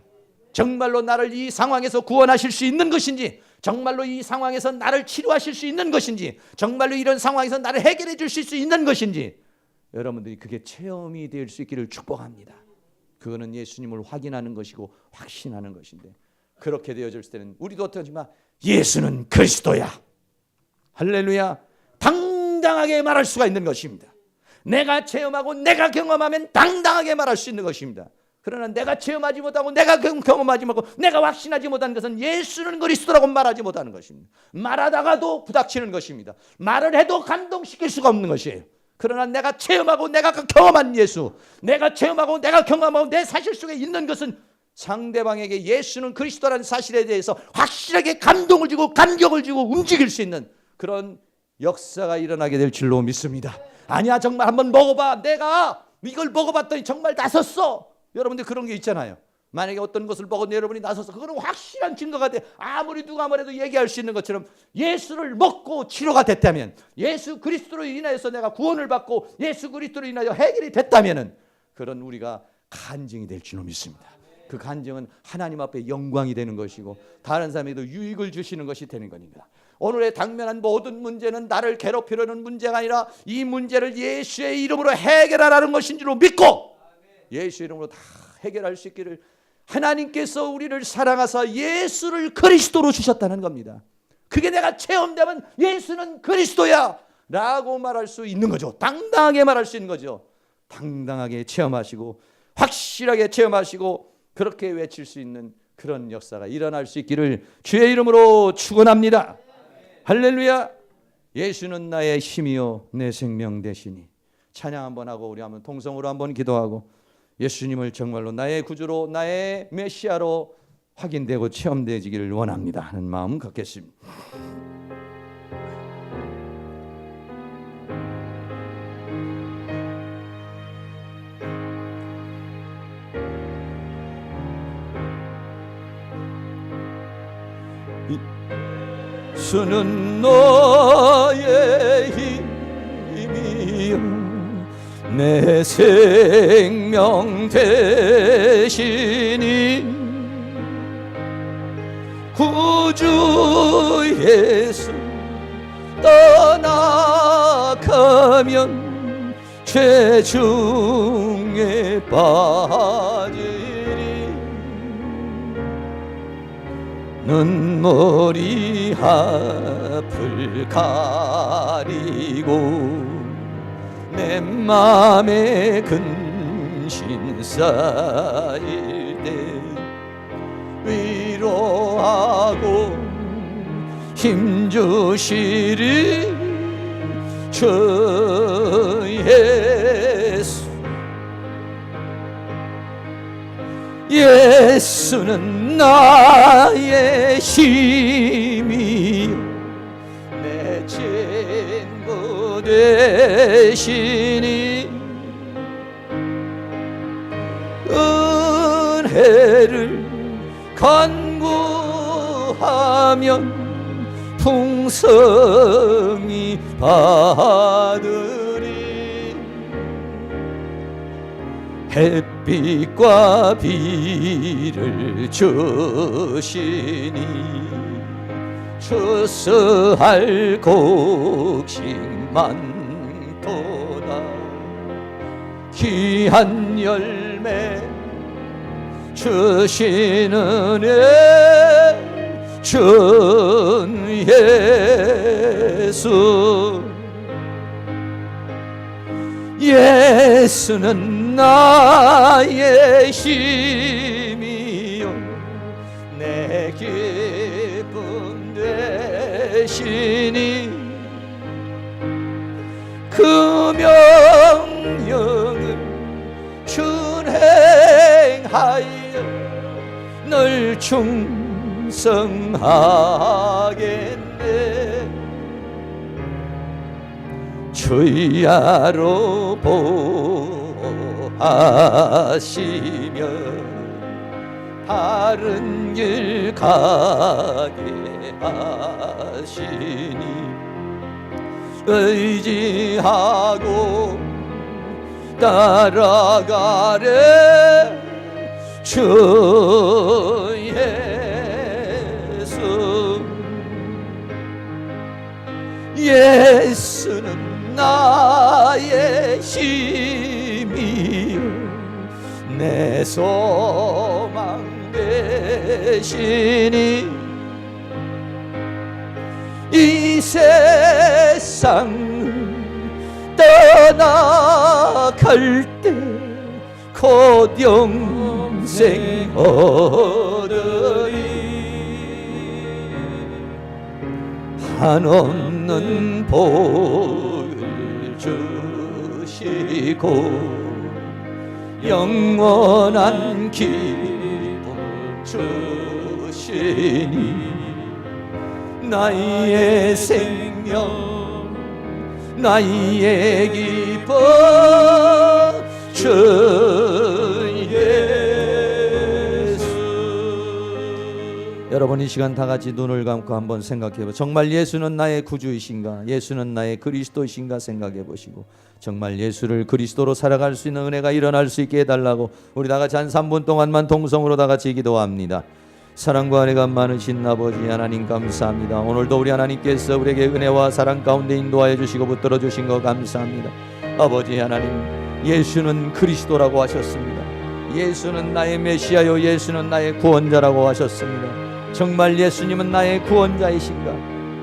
정말로 나를 이 상황에서 구원하실 수 있는 것인지, 정말로 이 상황에서 나를 치료하실 수 있는 것인지, 정말로 이런 상황에서 나를 해결해 주실 수 있는 것인지, 여러분들이 그게 체험이 될 수 있기를 축복합니다. 그거는 예수님을 확인하는 것이고 확신하는 것인데, 그렇게 되어질 때는 우리도 어떠지만 예수는 그리스도야, 할렐루야, 당당하게 말할 수가 있는 것입니다. 내가 체험하고 내가 경험하면 당당하게 말할 수 있는 것입니다. 그러나 내가 체험하지 못하고 내가 경험하지 못하고 내가 확신하지 못하는 것은 예수는 그리스도라고 말하지 못하는 것입니다. 말하다가도 부닥치는 것입니다. 말을 해도 감동시킬 수가 없는 것이에요. 그러나 내가 체험하고 내가 경험한 예수, 내가 체험하고 내가 경험하고 내 사실 속에 있는 것은 상대방에게 예수는 그리스도라는 사실에 대해서 확실하게 감동을 주고 감격을 주고 움직일 수 있는 그런 역사가 일어나게 될 줄로 믿습니다. 아니야, 정말 한번 먹어봐, 내가 이걸 먹어봤더니 정말 나섰어. 여러분들 그런 게 있잖아요. 만약에 어떤 것을 먹은 여러분이 나서서 그거는 확실한 증거가 돼, 아무리 누가 뭐래도 얘기할 수 있는 것처럼 예수를 먹고 치료가 됐다면, 예수 그리스도로 인하여서 내가 구원을 받고 예수 그리스도로 인하여 해결이 됐다면, 그런 우리가 간증이 될 줄로 믿습니다. 그 간증은 하나님 앞에 영광이 되는 것이고 다른 사람에게도 유익을 주시는 것이 되는 겁니다. 오늘의 당면한 모든 문제는 나를 괴롭히려는 문제가 아니라 이 문제를 예수의 이름으로 해결하라는 것인 줄로 믿고 예수 이름으로 다 해결할 수 있기를, 하나님께서 우리를 사랑하사 예수를 그리스도로 주셨다는 겁니다. 그게 내가 체험되면 예수는 그리스도야 라고 말할 수 있는 거죠. 당당하게 말할 수 있는 거죠. 당당하게 체험하시고 확실하게 체험하시고 그렇게 외칠 수 있는 그런 역사가 일어날 수 있기를 주의 이름으로 축원합니다. 할렐루야. 예수는 나의 힘이요 내 생명 되시니. 찬양 한번 하고 우리 한번 통성으로 한번 기도하고 예수님을 정말로 나의 구주로 나의 메시아로 확인되고 체험되기를 원합니다 하는 마음 갖겠습니다. 예수는 너의 힘이요 내 생명 되시니 구주 예수 떠나가면 죄 중에 빠지리 눈물이 앞을 가리고 내 맘에 근심 쌓일 때 위로하고 힘주시리 주 예수. 예수는 나의 힘이요 내 친구 되시니 은혜를 간구하면 풍성히 받으리 햇빛과 비를 주시니 추수할 곡식만 도다 귀한 열매 주시는 준 예수. 예수는 나의 힘이요 내 기쁨 되시니 그 명령을 준행하여 늘 충성하겠네. 주야로 보하시며 바른 길 가게 하시니 의지하고 따라가래 주 예수. 예수는 나의 힘이요 내 소망 되시니 이 세상 떠나갈 때 곧 영생 얻으리. 한없는 복을 주시고 영원한 기쁨 주시니 나의 생명 나의 기쁨 주 예수. 여러분 이 시간 다 같이 눈을 감고 한번 생각해보세요. 정말 예수는 나의 구주이신가? 예수는 나의 그리스도이신가? 생각해 보시고 정말 예수를 그리스도로 살아갈 수 있는 은혜가 일어날 수 있게 해달라고 우리 다 같이 한 3분 동안만 동성으로 다 같이 기도합니다. 사랑과 은혜가 많으신 아버지 하나님 감사합니다. 오늘도 우리 하나님께서 우리에게 은혜와 사랑 가운데 인도하여 주시고 붙들어 주신 것 감사합니다. 아버지 하나님, 예수는 그리스도라고 하셨습니다. 예수는 나의 메시아요 예수는 나의 구원자라고 하셨습니다. 정말 예수님은 나의 구원자이신가?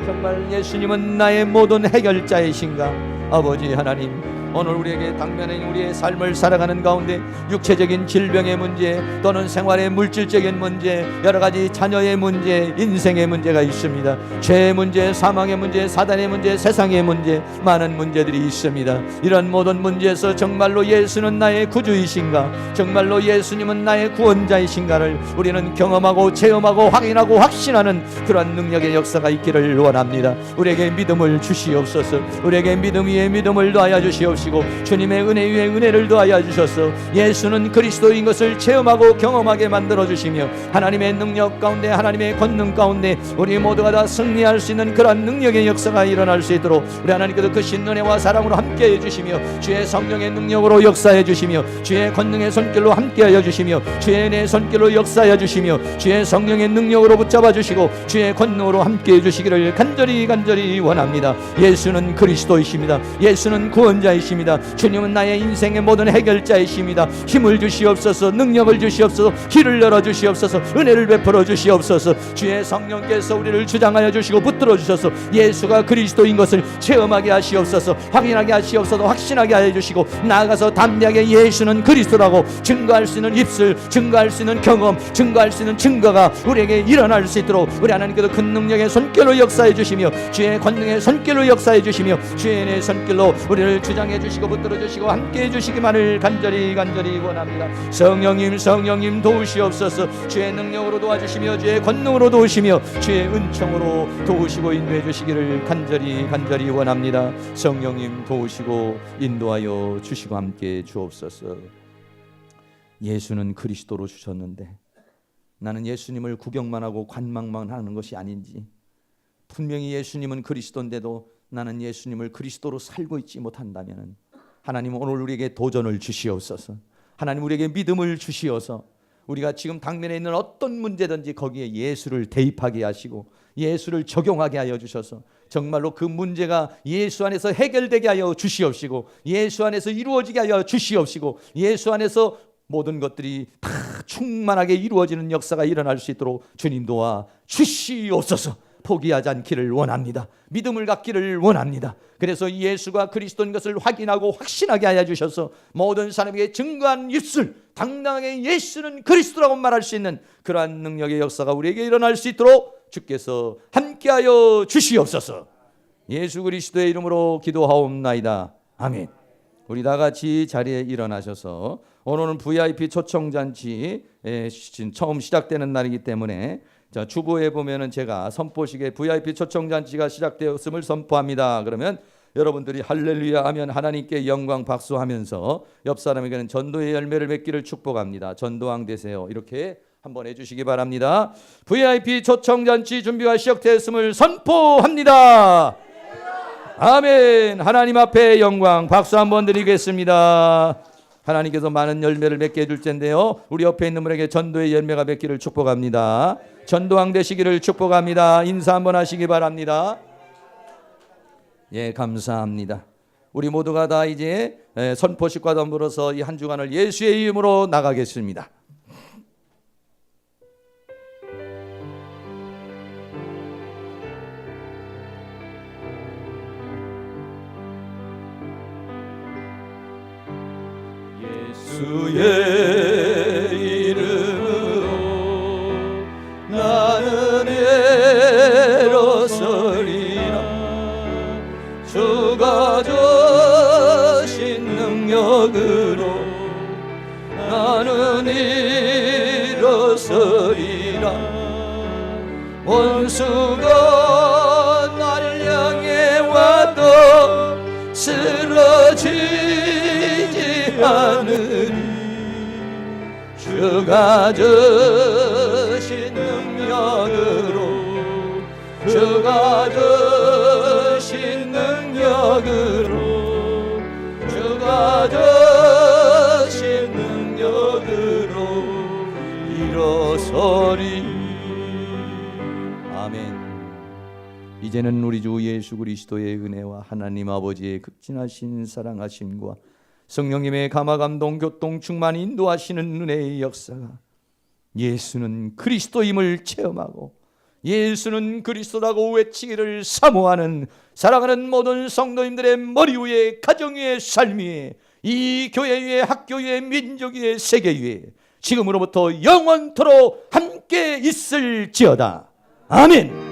정말 예수님은 나의 모든 해결자이신가? 아버지 하나님, 오늘 우리에게 당면한 우리의 삶을 살아가는 가운데 육체적인 질병의 문제 또는 생활의 물질적인 문제, 여러 가지 자녀의 문제, 인생의 문제가 있습니다. 죄의 문제, 사망의 문제, 사단의 문제, 세상의 문제, 많은 문제들이 있습니다. 이런 모든 문제에서 정말로 예수는 나의 구주이신가? 정말로 예수님은 나의 구원자이신가를 우리는 경험하고 체험하고 확인하고 확신하는 그런 능력의 역사가 있기를 원합니다. 우리에게 믿음을 주시옵소서. 우리에게 믿음 위에 믿음을 더하여 주시옵소서. 주님의 은혜 위에 은혜를 더하여 주셔서 예수는 그리스도인 것을 체험하고 경험하게 만들어 주시며 하나님의 능력 가운데 하나님의 권능 가운데 우리 모두가 다 승리할 수 있는 그런 능력의 역사가 일어날 수 있도록 우리 하나님께서 그 신은혜와 사랑으로 함께해 주시며 주의 성령의 능력으로 역사해 주시며 주의 권능의 손길로 함께하여 주시며 주의 은혜의 손길로 역사해 주시며 주의 성령의 능력으로 붙잡아 주시고 주의 권능으로 함께해 주시기를 간절히 원합니다. 예수는 그리스도이십니다. 예수는 구원자이십니다. 주님은 나의 인생의 모든 해결자이십니다. 힘을 주시옵소서. 능력을 주시옵소서. 길을 열어주시옵소서. 은혜를 베풀어 주시옵소서. 주의 성령께서 우리를 주장하여 주시고 붙들어 주셔서 예수가 그리스도인 것을 체험하게 하시옵소서. 확인하게 하시옵소서. 확신하게 하여 주시고 나아가서 담대하게 예수는 그리스도라고 증거할 수 있는 입술, 증거할 수 있는 경험, 증거할 수 있는 증거가 우리에게 일어날 수 있도록 우리 하나님께서 큰 능력의 손길로 역사해 주시며 주의 권능의 손길로 역사해 주시며 주의 은혜의 손길로 우리를 주장해 주시고 붙들어 주시고 함께 해 주시기만을 간절히 원합니다. 성령님 도우시옵소서. 주의 능력으로 도와주시며 주의 권능으로 도우시며 주의 은총으로 도우시고 인도해 주시기를 간절히 원합니다. 성령님 도우시고 인도하여 주시고 함께 주옵소서. 예수는 그리스도로 주셨는데 나는 예수님을 구경만 하고 관망만 하는 것이 아닌지, 분명히 예수님은 그리스도인데도 나는 예수님을 그리스도로 살고 있지 못한다면 하나님 오늘 우리에게 도전을 주시옵소서. 하나님 우리에게 믿음을 주시어서 우리가 지금 당면에 있는 어떤 문제든지 거기에 예수를 대입하게 하시고 예수를 적용하게 하여 주셔서 정말로 그 문제가 예수 안에서 해결되게 하여 주시옵시고 예수 안에서 이루어지게 하여 주시옵시고 예수 안에서 모든 것들이 다 충만하게 이루어지는 역사가 일어날 수 있도록 주님 도와 주시옵소서. 포기하지 않기를 원합니다. 믿음을 갖기를 원합니다. 그래서 예수가 그리스도인 것을 확인하고 확신하게 하여 주셔서 모든 사람에게 증거한 입술, 당당하게 예수는 그리스도라고 말할 수 있는 그러한 능력의 역사가 우리에게 일어날 수 있도록 주께서 함께하여 주시옵소서. 예수 그리스도의 이름으로 기도하옵나이다. 아멘. 우리 다 같이 자리에 일어나셔서 오늘은 VIP 초청잔치 처음 시작되는 날이기 때문에 주보에 보면은 제가 선포식에 VIP 초청잔치가 시작되었음을 선포합니다. 그러면 여러분들이 할렐루야 하면 하나님께 영광 박수하면서 옆 사람에게는 전도의 열매를 맺기를 축복합니다. 전도왕 되세요. 이렇게 한번 해주시기 바랍니다. VIP 초청잔치 준비가 시작되었음을 선포합니다. 아멘. 하나님 앞에 영광 박수 한번 드리겠습니다. 하나님께서 많은 열매를 맺게 해줄 텐데요, 우리 옆에 있는 분에게 전도의 열매가 맺기를 축복합니다. 전도왕 되시기를 축복합니다. 인사 한번 하시기 바랍니다. 예, 감사합니다. 우리 모두가 다 이제 선포식과 더불어서 이 한 주간을 예수의 이름으로 나가겠습니다. 예수의 이름으로 나는 일어서리라. 주가 주신 능력으로 나는 일어서리라. 원수가 나를 향해 와도 쓰러지지 않으리. 주가 주신 능력으로, 주가 주신 능력으로, 주가 주신 능력으로 일어서리. 아멘. 이제는 우리 주 예수 그리스도의 은혜와 하나님 아버지의 극진하신 사랑하심과 성령님의 감화감동 교통 충만 인도하시는 은혜의 역사가 예수는 그리스도임을 체험하고 예수는 그리스도라고 외치기를 사모하는 사랑하는 모든 성도님들의 머리 위에, 가정 위에, 삶 위에, 이 교회 위에, 학교 위에, 민족 위에, 세계 위에 지금으로부터 영원토록 함께 있을지어다. 아멘.